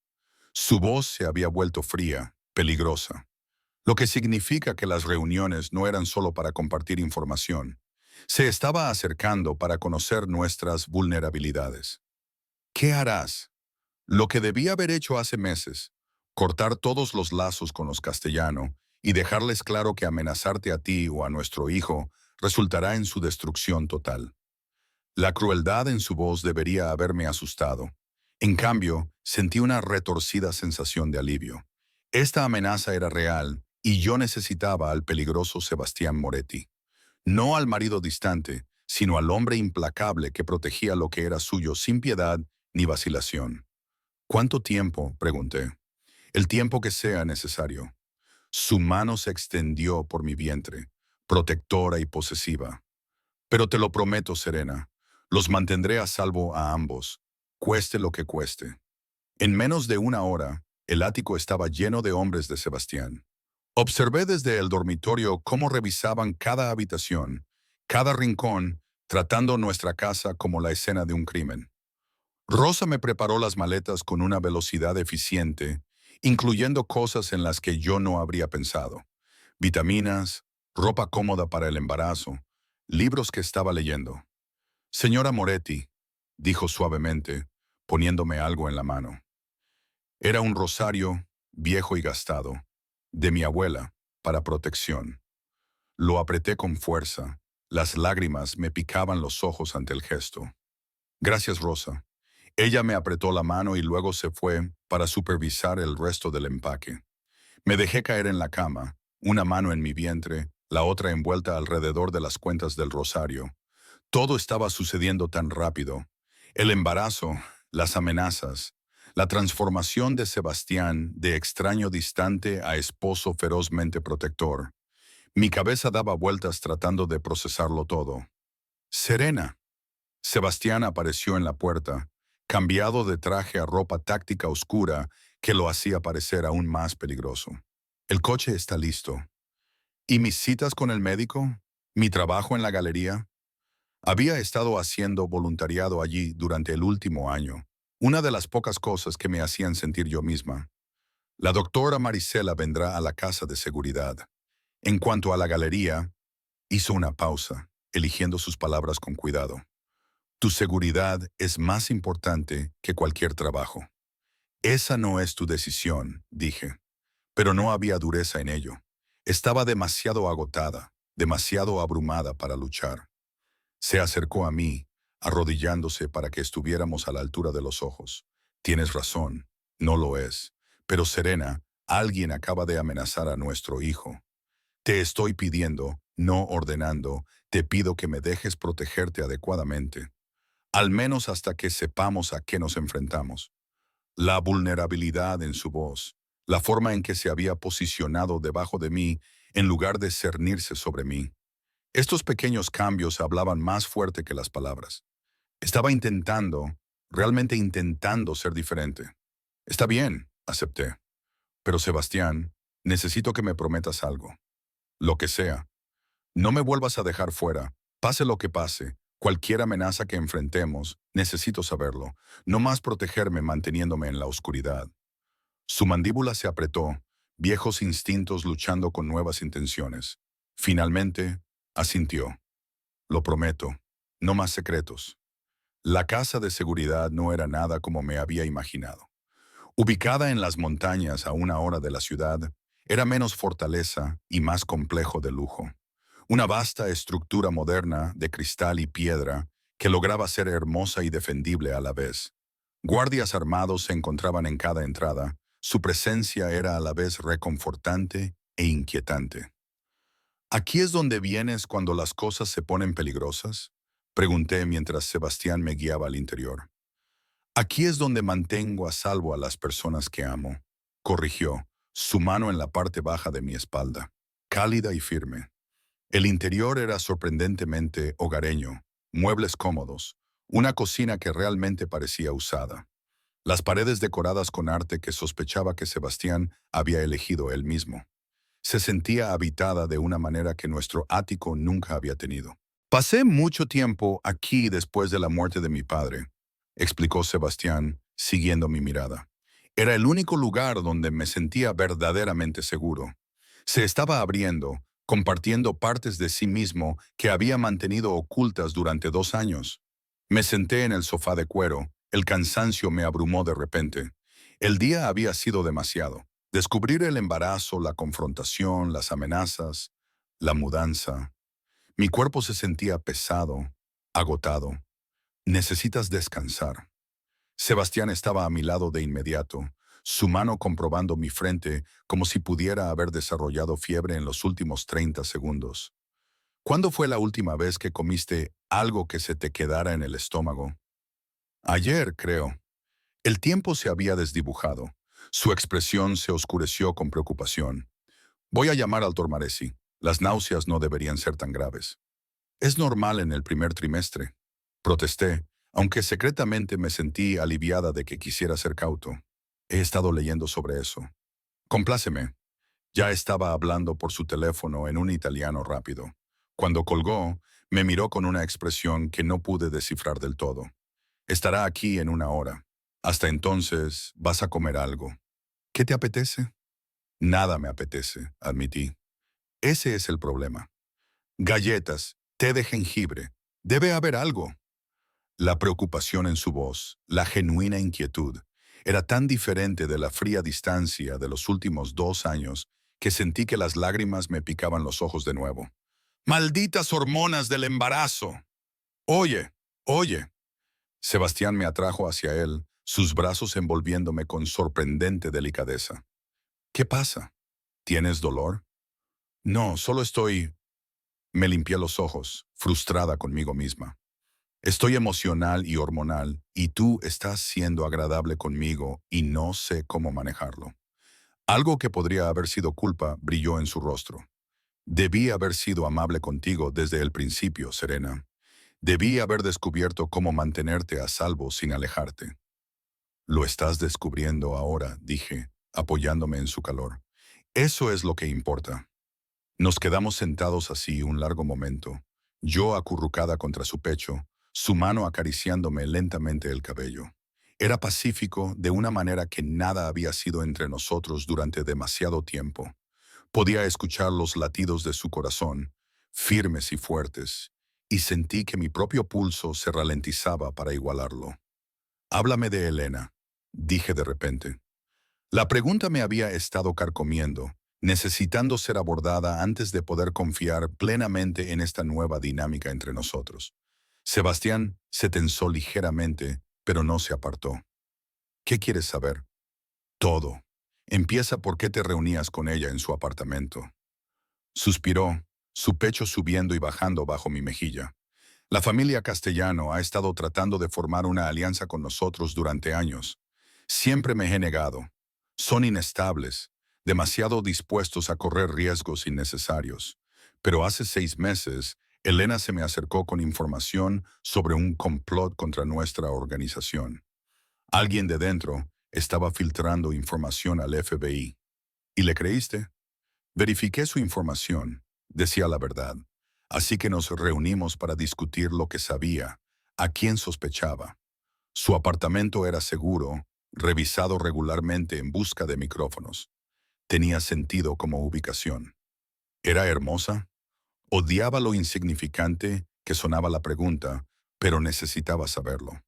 Su voz se había vuelto fría, peligrosa, lo que significa que las reuniones no eran solo para compartir información. Se estaba acercando para conocer nuestras vulnerabilidades. ¿Qué harás? Lo que debía haber hecho hace meses, cortar todos los lazos con los castellanos y dejarles claro que amenazarte a ti o a nuestro hijo resultará en su destrucción total. La crueldad en su voz debería haberme asustado. En cambio, sentí una retorcida sensación de alivio. Esta amenaza era real y yo necesitaba al peligroso Sebastián Moretti. No al marido distante, sino al hombre implacable que protegía lo que era suyo sin piedad ni vacilación. ¿Cuánto tiempo? Pregunté. El tiempo que sea necesario. Su mano se extendió por mi vientre, protectora y posesiva. Pero te lo prometo, Serena, los mantendré a salvo a ambos, cueste lo que cueste. En menos de una hora, el ático estaba lleno de hombres de Sebastián. Observé desde el dormitorio cómo revisaban cada habitación, cada rincón, tratando nuestra casa como la escena de un crimen. Rosa me preparó las maletas con una velocidad eficiente, incluyendo cosas en las que yo no habría pensado. Vitaminas, ropa cómoda para el embarazo, libros que estaba leyendo. Señora Moretti, dijo suavemente, poniéndome algo en la mano. Era un rosario, viejo y gastado, de mi abuela, para protección. Lo apreté con fuerza. Las lágrimas me picaban los ojos ante el gesto. Gracias, Rosa. Ella me apretó la mano y luego se fue para supervisar el resto del empaque. Me dejé caer en la cama, una mano en mi vientre, la otra envuelta alrededor de las cuentas del rosario. Todo estaba sucediendo tan rápido. El embarazo, las amenazas, la transformación de Sebastián de extraño distante a esposo ferozmente protector. Mi cabeza daba vueltas tratando de procesarlo todo. Serena. Sebastián apareció en la puerta, cambiado de traje a ropa táctica oscura que lo hacía parecer aún más peligroso. El coche está listo. ¿Y mis citas con el médico? ¿Mi trabajo en la galería? Había estado haciendo voluntariado allí durante el último año, una de las pocas cosas que me hacían sentir yo misma. La doctora Marisela vendrá a la casa de seguridad. En cuanto a la galería, hizo una pausa, eligiendo sus palabras con cuidado. Tu seguridad es más importante que cualquier trabajo. Esa no es tu decisión, dije, pero no había dureza en ello. Estaba demasiado agotada, demasiado abrumada para luchar. Se acercó a mí, arrodillándose para que estuviéramos a la altura de los ojos. Tienes razón, no lo es. Pero Serena, alguien acaba de amenazar a nuestro hijo. Te estoy pidiendo, no ordenando, te pido que me dejes protegerte adecuadamente. Al menos hasta que sepamos a qué nos enfrentamos. La vulnerabilidad en su voz, la forma en que se había posicionado debajo de mí en lugar de cernirse sobre mí. Estos pequeños cambios hablaban más fuerte que las palabras. Estaba intentando, realmente intentando ser diferente. Está bien, acepté. Pero Sebastián, necesito que me prometas algo. Lo que sea. No me vuelvas a dejar fuera. Pase lo que pase, cualquier amenaza que enfrentemos, necesito saberlo. No más protegerme manteniéndome en la oscuridad. Su mandíbula se apretó, viejos instintos luchando con nuevas intenciones. Finalmente, asintió. Lo prometo, no más secretos. La casa de seguridad no era nada como me había imaginado. Ubicada en las montañas a una hora de la ciudad, era menos fortaleza y más complejo de lujo. Una vasta estructura moderna de cristal y piedra que lograba ser hermosa y defendible a la vez. Guardias armados se encontraban en cada entrada. Su presencia era a la vez reconfortante e inquietante. ¿Aquí es donde vienes cuando las cosas se ponen peligrosas? Pregunté mientras Sebastián me guiaba al interior. Aquí es donde mantengo a salvo a las personas que amo, corrigió, su mano en la parte baja de mi espalda, cálida y firme. El interior era sorprendentemente hogareño, muebles cómodos, una cocina que realmente parecía usada. Las paredes decoradas con arte que sospechaba que Sebastián había elegido él mismo. Se sentía habitada de una manera que nuestro ático nunca había tenido. Pasé mucho tiempo aquí después de la muerte de mi padre, explicó Sebastián, siguiendo mi mirada. Era el único lugar donde me sentía verdaderamente seguro. Se estaba abriendo, compartiendo partes de sí mismo que había mantenido ocultas durante 2 años. Me senté en el sofá de cuero, el cansancio me abrumó de repente. El día había sido demasiado. Descubrir el embarazo, la confrontación, las amenazas, la mudanza. Mi cuerpo se sentía pesado, agotado. Necesitas descansar. Sebastián estaba a mi lado de inmediato, su mano comprobando mi frente como si pudiera haber desarrollado fiebre en los últimos 30 segundos. ¿Cuándo fue la última vez que comiste algo que se te quedara en el estómago? Ayer, creo. El tiempo se había desdibujado. Su expresión se oscureció con preocupación. Voy a llamar al Tormaresi. Las náuseas no deberían ser tan graves. Es normal en el primer trimestre. Protesté, aunque secretamente me sentí aliviada de que quisiera ser cauto. He estado leyendo sobre eso. Compláceme. Ya estaba hablando por su teléfono en un italiano rápido. Cuando colgó, me miró con una expresión que no pude descifrar del todo. Estará aquí en 1 hora. Hasta entonces, vas a comer algo. ¿Qué te apetece? Nada me apetece, admití. Ese es el problema. Galletas, té de jengibre. Debe haber algo. La preocupación en su voz, la genuina inquietud, era tan diferente de la fría distancia de los últimos 2 años que sentí que las lágrimas me picaban los ojos de nuevo. ¡Malditas hormonas del embarazo! Oye, oye. Sebastián me atrajo hacia él, sus brazos envolviéndome con sorprendente delicadeza. ¿Qué pasa? ¿Tienes dolor? No, solo estoy... Me limpié los ojos, frustrada conmigo misma. Estoy emocional y hormonal, y tú estás siendo agradable conmigo y no sé cómo manejarlo. Algo que podría haber sido culpa brilló en su rostro. Debí haber sido amable contigo desde el principio, Serena. Debí haber descubierto cómo mantenerte a salvo sin alejarte. Lo estás descubriendo ahora, dije, apoyándome en su calor. Eso es lo que importa. Nos quedamos sentados así un largo momento, yo acurrucada contra su pecho, su mano acariciándome lentamente el cabello. Era pacífico de una manera que nada había sido entre nosotros durante demasiado tiempo. Podía escuchar los latidos de su corazón, firmes y fuertes, y sentí que mi propio pulso se ralentizaba para igualarlo. Háblame de Elena, dije de repente. La pregunta me había estado carcomiendo, necesitando ser abordada antes de poder confiar plenamente en esta nueva dinámica entre nosotros. Sebastián se tensó ligeramente, pero no se apartó. ¿Qué quieres saber? Todo. Empieza por qué te reunías con ella en su apartamento. Suspiró, su pecho subiendo y bajando bajo mi mejilla. La familia Castellano ha estado tratando de formar una alianza con nosotros durante años. Siempre me he negado. Son inestables, demasiado dispuestos a correr riesgos innecesarios. Pero hace 6 meses, Elena se me acercó con información sobre un complot contra nuestra organización. Alguien de dentro estaba filtrando información al FBI. ¿Y le creíste? Verifiqué su información. Decía la verdad. Así que nos reunimos para discutir lo que sabía, a quién sospechaba. Su apartamento era seguro, revisado regularmente en busca de micrófonos. Tenía sentido como ubicación. ¿Era hermosa? Odiaba lo insignificante que sonaba la pregunta, pero necesitaba saberlo.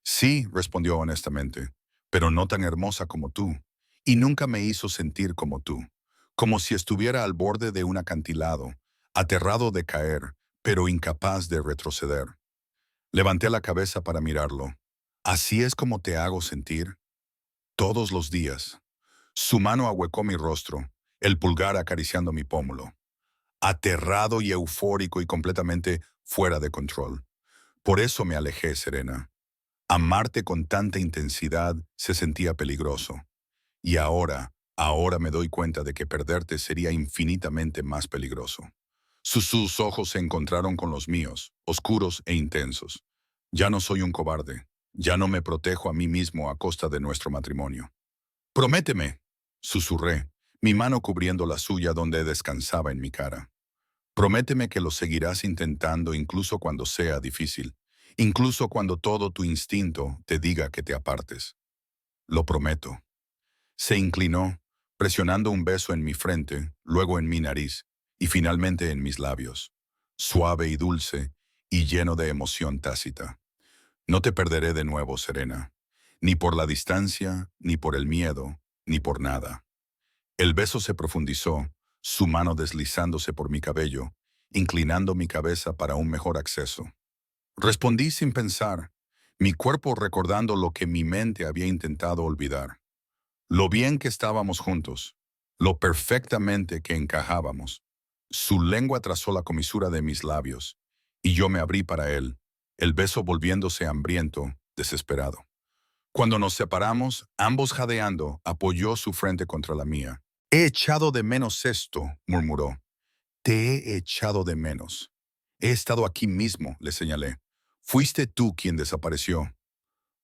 Sí, respondió honestamente. pero no tan hermosa como tú, y nunca me hizo sentir como tú, como si estuviera al borde de un acantilado, aterrado de caer, pero incapaz de retroceder. Levanté la cabeza para mirarlo. ¿Así es como te hago sentir? Todos los días. Su mano ahuecó mi rostro, el pulgar acariciando mi pómulo. Aterrado y eufórico y completamente fuera de control. Por eso me alejé, Serena. Amarte con tanta intensidad se sentía peligroso. Y ahora me doy cuenta de que perderte sería infinitamente más peligroso. Sus ojos se encontraron con los míos, oscuros e intensos. Ya no soy un cobarde. Ya no me protejo a mí mismo a costa de nuestro matrimonio. Prométeme, susurré, mi mano cubriendo la suya donde descansaba en mi cara. Prométeme que lo seguirás intentando incluso cuando sea difícil, incluso cuando todo tu instinto te diga que te apartes. Lo prometo. Se inclinó, presionando un beso en mi frente, luego en mi nariz y finalmente en mis labios, suave y dulce y lleno de emoción tácita. No te perderé de nuevo, Serena, ni por la distancia, ni por el miedo, ni por nada. El beso se profundizó, su mano deslizándose por mi cabello, inclinando mi cabeza para un mejor acceso. Respondí sin pensar, mi cuerpo recordando lo que mi mente había intentado olvidar. Lo bien que estábamos juntos, lo perfectamente que encajábamos. Su lengua trazó la comisura de mis labios, y yo me abrí para él, el beso volviéndose hambriento, desesperado. Cuando nos separamos, ambos jadeando, apoyó su frente contra la mía. He echado de menos esto, murmuró. Te he echado de menos. He estado aquí mismo, le señalé. Fuiste tú quien desapareció.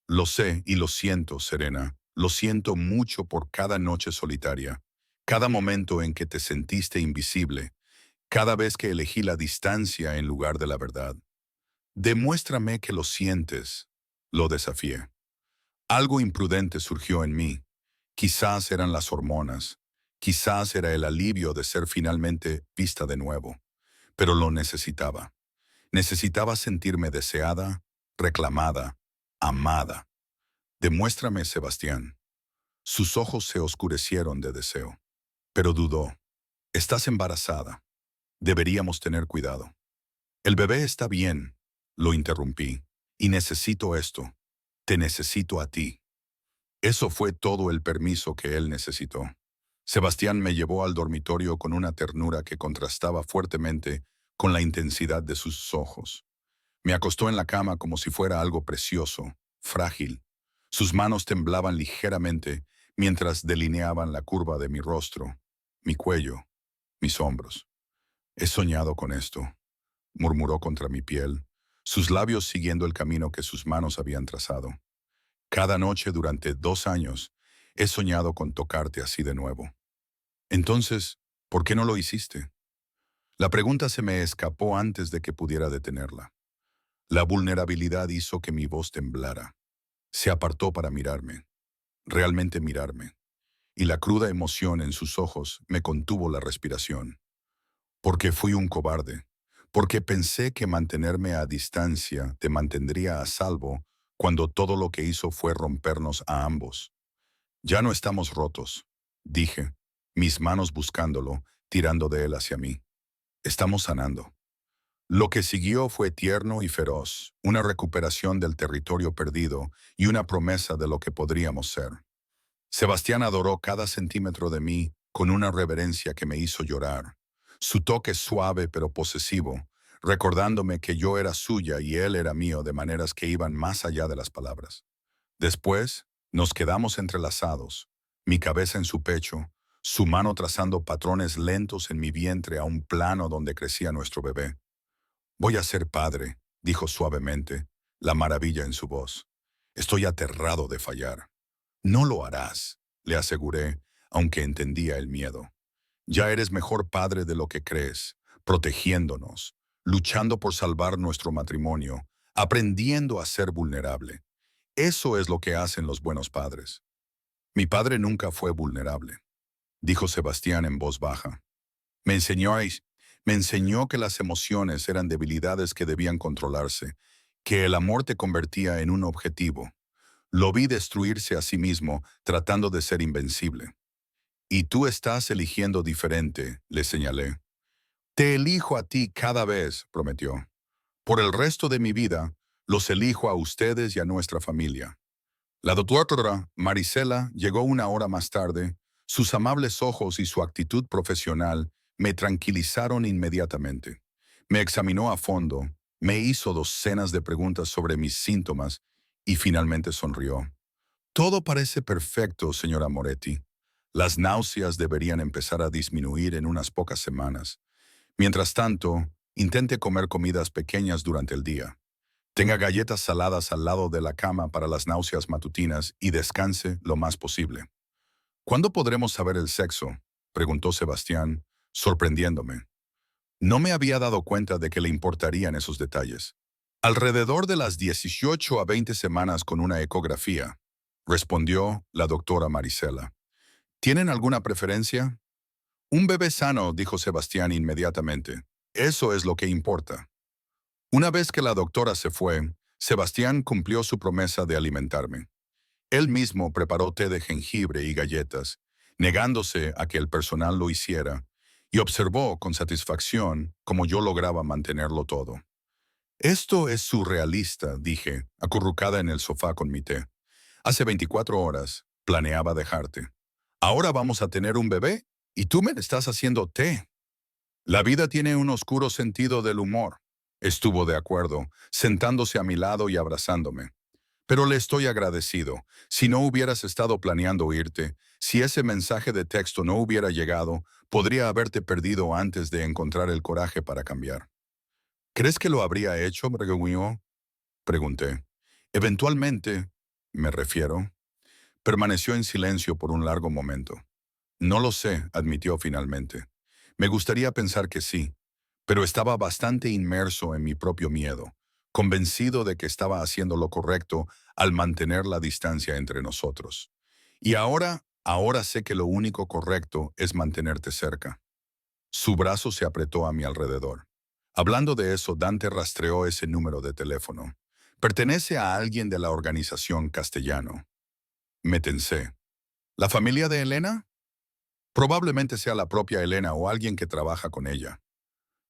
Lo sé y lo siento, Serena. Lo siento mucho por cada noche solitaria, cada momento en que te sentiste invisible, cada vez que elegí la distancia en lugar de la verdad. Demuéstrame que lo sientes, lo desafié. Algo imprudente surgió en mí. Quizás eran las hormonas, quizás era el alivio de ser finalmente vista de nuevo, pero lo necesitaba. Necesitaba sentirme deseada, reclamada, amada. Demuéstrame, Sebastián. Sus ojos se oscurecieron de deseo, pero dudó. Estás embarazada. Deberíamos tener cuidado. El bebé está bien, lo interrumpí, y necesito esto. Te necesito a ti. Eso fue todo el permiso que él necesitó. Sebastián me llevó al dormitorio con una ternura que contrastaba fuertemente con la intensidad de sus ojos. Me acostó en la cama como si fuera algo precioso, frágil. Sus manos temblaban ligeramente mientras delineaban la curva de mi rostro, mi cuello, mis hombros. He soñado con esto, murmuró contra mi piel, sus labios siguiendo el camino que sus manos habían trazado. Cada noche durante 2 años he soñado con tocarte así de nuevo. Entonces, ¿por qué no lo hiciste? La pregunta se me escapó antes de que pudiera detenerla. La vulnerabilidad hizo que mi voz temblara. Se apartó para mirarme, realmente mirarme, y la cruda emoción en sus ojos me contuvo la respiración. Porque fui un cobarde, porque pensé que mantenerme a distancia te mantendría a salvo cuando todo lo que hizo fue rompernos a ambos. Ya no estamos rotos, dije, mis manos buscándolo, tirando de él hacia mí. Estamos sanando. Lo que siguió fue tierno y feroz, una recuperación del territorio perdido y una promesa de lo que podríamos ser. Sebastián adoró cada centímetro de mí con una reverencia que me hizo llorar. Su toque suave pero posesivo, recordándome que yo era suya y él era mío de maneras que iban más allá de las palabras. Después, nos quedamos entrelazados, mi cabeza en su pecho, su mano trazando patrones lentos en mi vientre a un plano donde crecía nuestro bebé. Voy a ser padre, dijo suavemente, la maravilla en su voz. Estoy aterrado de fallar. No lo harás, le aseguré, aunque entendía el miedo. Ya eres mejor padre de lo que crees, protegiéndonos, luchando por salvar nuestro matrimonio, aprendiendo a ser vulnerable. Eso es lo que hacen los buenos padres. Mi padre nunca fue vulnerable, dijo Sebastián en voz baja. Me enseñóis, me enseñó que las emociones eran debilidades que debían controlarse, que el amor te convertía en un objetivo, Lo vi destruirse a sí mismo, tratando de ser invencible. Y tú estás eligiendo diferente, le señalé. Te elijo a ti cada vez, prometió. Por el resto de mi vida, los elijo a ustedes y a nuestra familia. La doctora Marisela llegó una hora más tarde. Sus amables ojos y su actitud profesional me tranquilizaron inmediatamente. Me examinó a fondo, me hizo docenas de preguntas sobre mis síntomas y finalmente sonrió. Todo parece perfecto, señora Moretti. Las náuseas deberían empezar a disminuir en unas pocas semanas. Mientras tanto, intente comer comidas pequeñas durante el día. Tenga galletas saladas al lado de la cama para las náuseas matutinas y descanse lo más posible. ¿Cuándo podremos saber el sexo?, preguntó Sebastián, sorprendiéndome. No me había dado cuenta de que le importarían esos detalles. Alrededor de las 18 a 20 semanas con una ecografía, respondió la doctora Marisela. ¿Tienen alguna preferencia? Un bebé sano, dijo Sebastián inmediatamente. Eso es lo que importa. Una vez que la doctora se fue, Sebastián cumplió su promesa de alimentarme. Él mismo preparó té de jengibre y galletas, negándose a que el personal lo hiciera, y observó con satisfacción cómo yo lograba mantenerlo todo. Esto es surrealista, dije, acurrucada en el sofá con mi té. Hace 24 horas planeaba dejarte. Ahora vamos a tener un bebé y tú me estás haciendo té. La vida tiene un oscuro sentido del humor. Estuvo de acuerdo, sentándose a mi lado y abrazándome. Pero le estoy agradecido. Si no hubieras estado planeando irte, si ese mensaje de texto no hubiera llegado, podría haberte perdido antes de encontrar el coraje para cambiar. ¿Crees que lo habría hecho, Bregowino? Pregunté. Eventualmente, me refiero. Permaneció en silencio por un largo momento. No lo sé, admitió finalmente. Me gustaría pensar que sí, pero estaba bastante inmerso en mi propio miedo, convencido de que estaba haciendo lo correcto al mantener la distancia entre nosotros. Y ahora sé que lo único correcto es mantenerte cerca. Su brazo se apretó a mi alrededor. Hablando de eso, Dante rastreó ese número de teléfono. Pertenece a alguien de la organización Castellano. Me tensé. ¿La familia de Elena? Probablemente sea la propia Elena o alguien que trabaja con ella.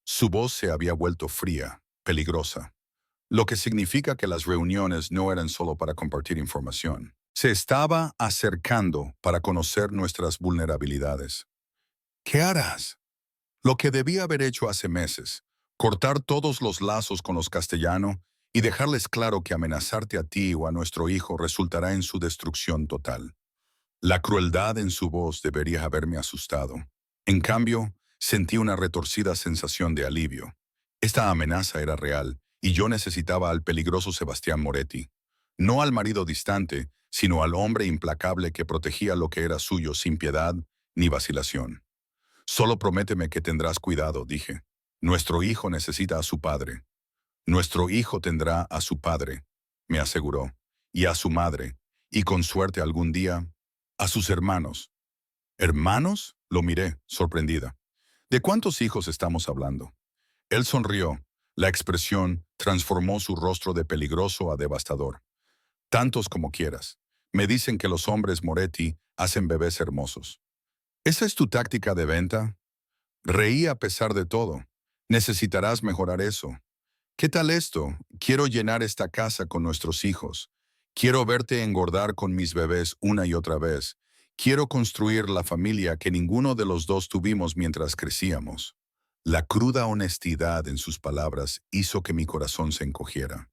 Su voz se había vuelto fría, peligrosa, lo que significa que las reuniones no eran solo para compartir información. Se estaba acercando para conocer nuestras vulnerabilidades. ¿Qué harás? Lo que debía haber hecho hace meses, cortar todos los lazos con los castellanos y dejarles claro que amenazarte a ti o a nuestro hijo resultará en su destrucción total. La crueldad en su voz debería haberme asustado. En cambio, sentí una retorcida sensación de alivio. Esta amenaza era real, y yo necesitaba al peligroso Sebastián Moretti. No al marido distante, sino al hombre implacable que protegía lo que era suyo sin piedad ni vacilación. Solo prométeme que tendrás cuidado, dije. Nuestro hijo necesita a su padre. Nuestro hijo tendrá a su padre, me aseguró, y a su madre, y con suerte algún día, a sus hermanos. ¿Hermanos? Lo miré, sorprendida. ¿De cuántos hijos estamos hablando? Él sonrió. La expresión transformó su rostro de peligroso a devastador. Tantos como quieras. Me dicen que los hombres Moretti hacen bebés hermosos. ¿Esa es tu táctica de venta? Reí a pesar de todo. Necesitarás mejorar eso. ¿Qué tal esto? Quiero llenar esta casa con nuestros hijos. Quiero verte engordar con mis bebés una y otra vez. Quiero construir la familia que ninguno de los dos tuvimos mientras crecíamos. La cruda honestidad en sus palabras hizo que mi corazón se encogiera.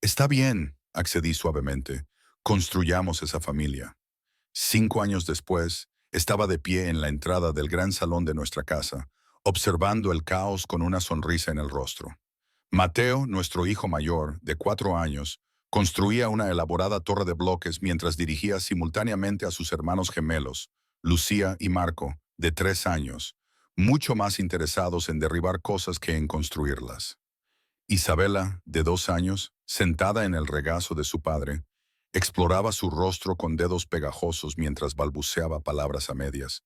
Está bien, accedí suavemente. Construyamos esa familia. 5 años después, estaba de pie en la entrada del gran salón de nuestra casa, observando el caos con una sonrisa en el rostro. Mateo, nuestro hijo mayor, de 4 años, construía una elaborada torre de bloques mientras dirigía simultáneamente a sus hermanos gemelos, Lucía y Marco, de 3 años, mucho más interesados en derribar cosas que en construirlas. Isabela, de 2 años, sentada en el regazo de su padre, exploraba su rostro con dedos pegajosos mientras balbuceaba palabras a medias,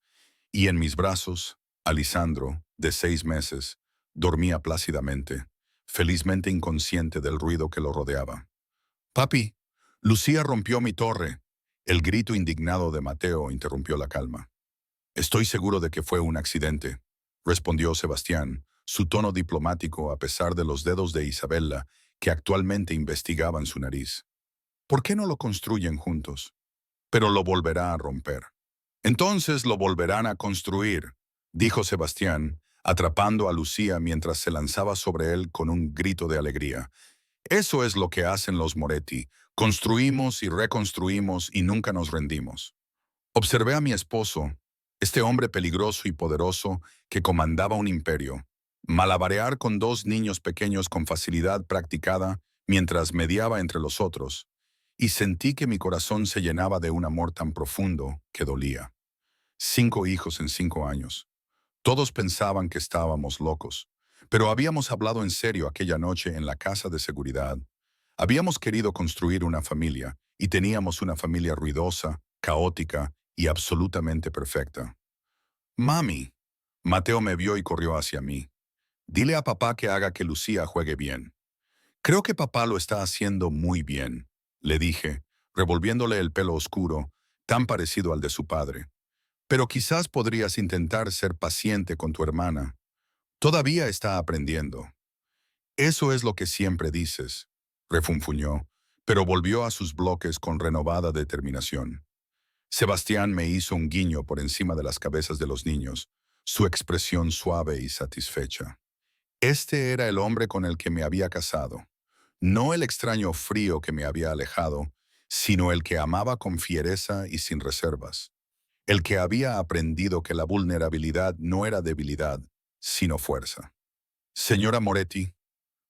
y en mis brazos, Alisandro, de 6 meses, dormía plácidamente, felizmente inconsciente del ruido que lo rodeaba. «Papi, Lucía rompió mi torre. El grito indignado de Mateo interrumpió la calma. Estoy seguro de que fue un accidente, respondió Sebastián, su tono diplomático a pesar de los dedos de Isabella que actualmente investigaban su nariz. ¿Por qué no lo construyen juntos? Pero lo volverá a romper. Entonces lo volverán a construir, dijo Sebastián, atrapando a Lucía mientras se lanzaba sobre él con un grito de alegría. Eso es lo que hacen los Moretti. Construimos y reconstruimos y nunca nos rendimos. Observé a mi esposo, este hombre peligroso y poderoso que comandaba un imperio, malabarear con dos niños pequeños con facilidad practicada mientras mediaba entre los otros, y sentí que mi corazón se llenaba de un amor tan profundo que dolía. 5 hijos en 5 años. Todos pensaban que estábamos locos, pero habíamos hablado en serio aquella noche en la casa de seguridad. Habíamos querido construir una familia, y teníamos una familia ruidosa, caótica y absolutamente perfecta. Mami. Mateo me vio y corrió hacia mí. Dile a papá que haga que Lucía juegue bien. Creo que papá lo está haciendo muy bien, le dije, revolviéndole el pelo oscuro, tan parecido al de su padre. Pero quizás podrías intentar ser paciente con tu hermana. Todavía está aprendiendo. Eso es lo que siempre dices, refunfuñó, pero volvió a sus bloques con renovada determinación. Sebastián me hizo un guiño por encima de las cabezas de los niños, su expresión suave y satisfecha. Este era el hombre con el que me había casado, no el extraño frío que me había alejado, sino el que amaba con fiereza y sin reservas, el que había aprendido que la vulnerabilidad no era debilidad, sino fuerza. Señora Moretti,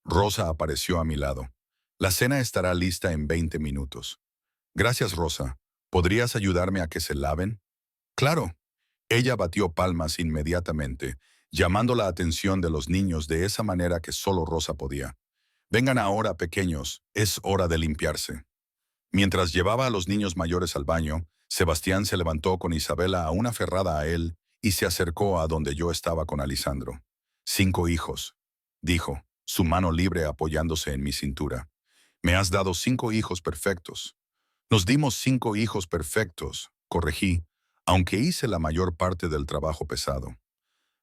Rosa apareció a mi lado. La cena estará lista en 20 minutos. Gracias, Rosa. ¿Podrías ayudarme a que se laven? Claro. Ella batió palmas inmediatamente, llamando la atención de los niños de esa manera que solo Rosa podía. Vengan ahora, pequeños, es hora de limpiarse. Mientras llevaba a los niños mayores al baño, Sebastián se levantó con Isabela aún aferrada a él y se acercó a donde yo estaba con Alisandro. 5 hijos, dijo, su mano libre apoyándose en mi cintura. Me has dado 5 hijos perfectos. Nos dimos 5 hijos perfectos, corregí, aunque hice la mayor parte del trabajo pesado.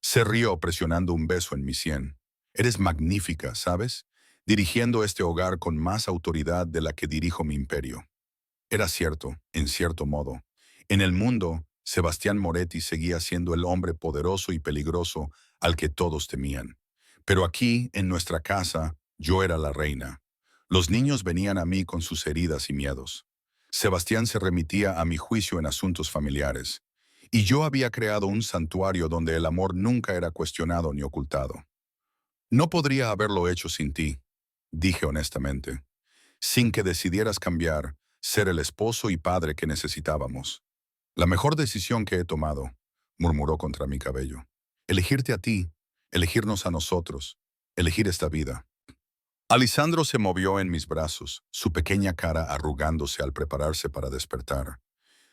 Se rió presionando un beso en mi sien. Eres magnífica, ¿sabes? Dirigiendo este hogar con más autoridad de la que dirijo mi imperio. Era cierto, en cierto modo. En el mundo, Sebastián Moretti seguía siendo el hombre poderoso y peligroso al que todos temían. Pero aquí, en nuestra casa, yo era la reina. Los niños venían a mí con sus heridas y miedos. Sebastián se remitía a mi juicio en asuntos familiares. Y yo había creado un santuario donde el amor nunca era cuestionado ni ocultado. No podría haberlo hecho sin ti, dije honestamente, sin que decidieras cambiar, ser el esposo y padre que necesitábamos. La mejor decisión que he tomado, murmuró contra mi cabello. Elegirte a ti, elegirnos a nosotros, elegir esta vida. Alisandro se movió en mis brazos, su pequeña cara arrugándose al prepararse para despertar.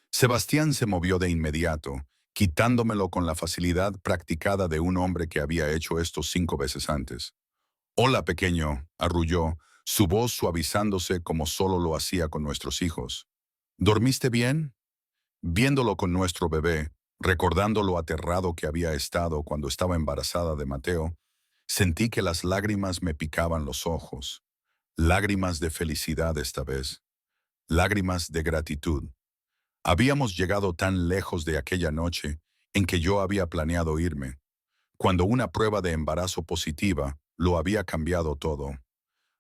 Sebastián se movió de inmediato, quitándomelo con la facilidad practicada de un hombre que había hecho esto 5 veces antes. Hola, pequeño, arrulló, su voz suavizándose como solo lo hacía con nuestros hijos. ¿Dormiste bien? Viéndolo con nuestro bebé, recordando lo aterrado que había estado cuando estaba embarazada de Mateo, sentí que las lágrimas me picaban los ojos. Lágrimas de felicidad esta vez. Lágrimas de gratitud. Habíamos llegado tan lejos de aquella noche en que yo había planeado irme, cuando una prueba de embarazo positiva lo había cambiado todo.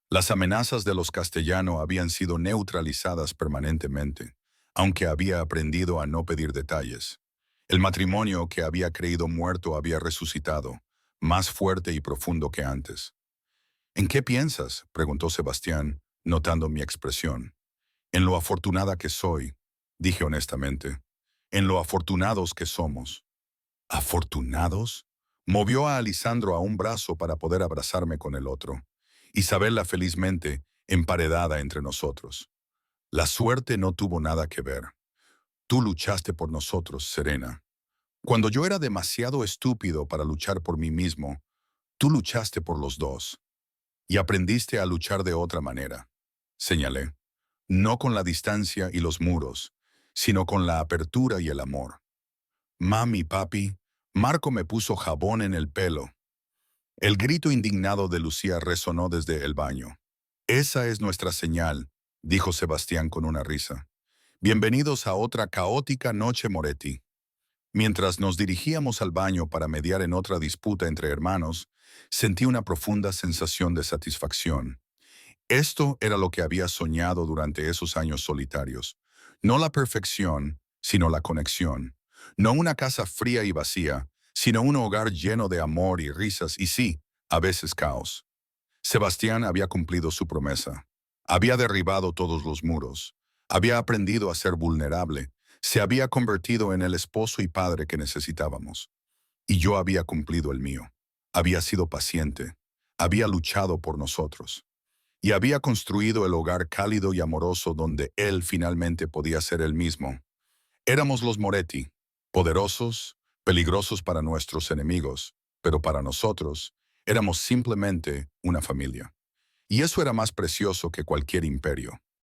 Las amenazas de los castellanos habían sido neutralizadas permanentemente, aunque había aprendido a no pedir detalles. El matrimonio que había creído muerto había resucitado, más fuerte y profundo que antes. ¿En qué piensas?, preguntó Sebastián, notando mi expresión. En lo afortunada que soy, dije honestamente. En lo afortunados que somos. ¿Afortunados? Movió a Alisandro a un brazo para poder abrazarme con el otro. Isabela felizmente emparedada entre nosotros. La suerte no tuvo nada que ver. Tú luchaste por nosotros, Serena. Cuando yo era demasiado estúpido para luchar por mí mismo, tú luchaste por los dos. Y aprendiste a luchar de otra manera. Señalé. no con la distancia y los muros, sino con la apertura y el amor. Mami, papi, Marco me puso jabón en el pelo. El grito indignado de Lucía resonó desde el baño. Esa es nuestra señal, dijo Sebastián con una risa. Bienvenidos a otra caótica noche, Moretti. Mientras nos dirigíamos al baño para mediar en otra disputa entre hermanos, sentí una profunda sensación de satisfacción. Esto era lo que había soñado durante esos años solitarios. No la perfección, sino la conexión. No una casa fría y vacía, sino un hogar lleno de amor y risas y sí, a veces caos. Sebastián había cumplido su promesa. Había derribado todos los muros. Había aprendido a ser vulnerable. Se había convertido en el esposo y padre que necesitábamos. Y yo había cumplido el mío. Había sido paciente. Había luchado por nosotros. Y había construido el hogar cálido y amoroso donde él finalmente podía ser él mismo. Éramos los Moretti, poderosos, peligrosos para nuestros enemigos, pero para nosotros éramos simplemente una familia. Y eso era más precioso que cualquier imperio.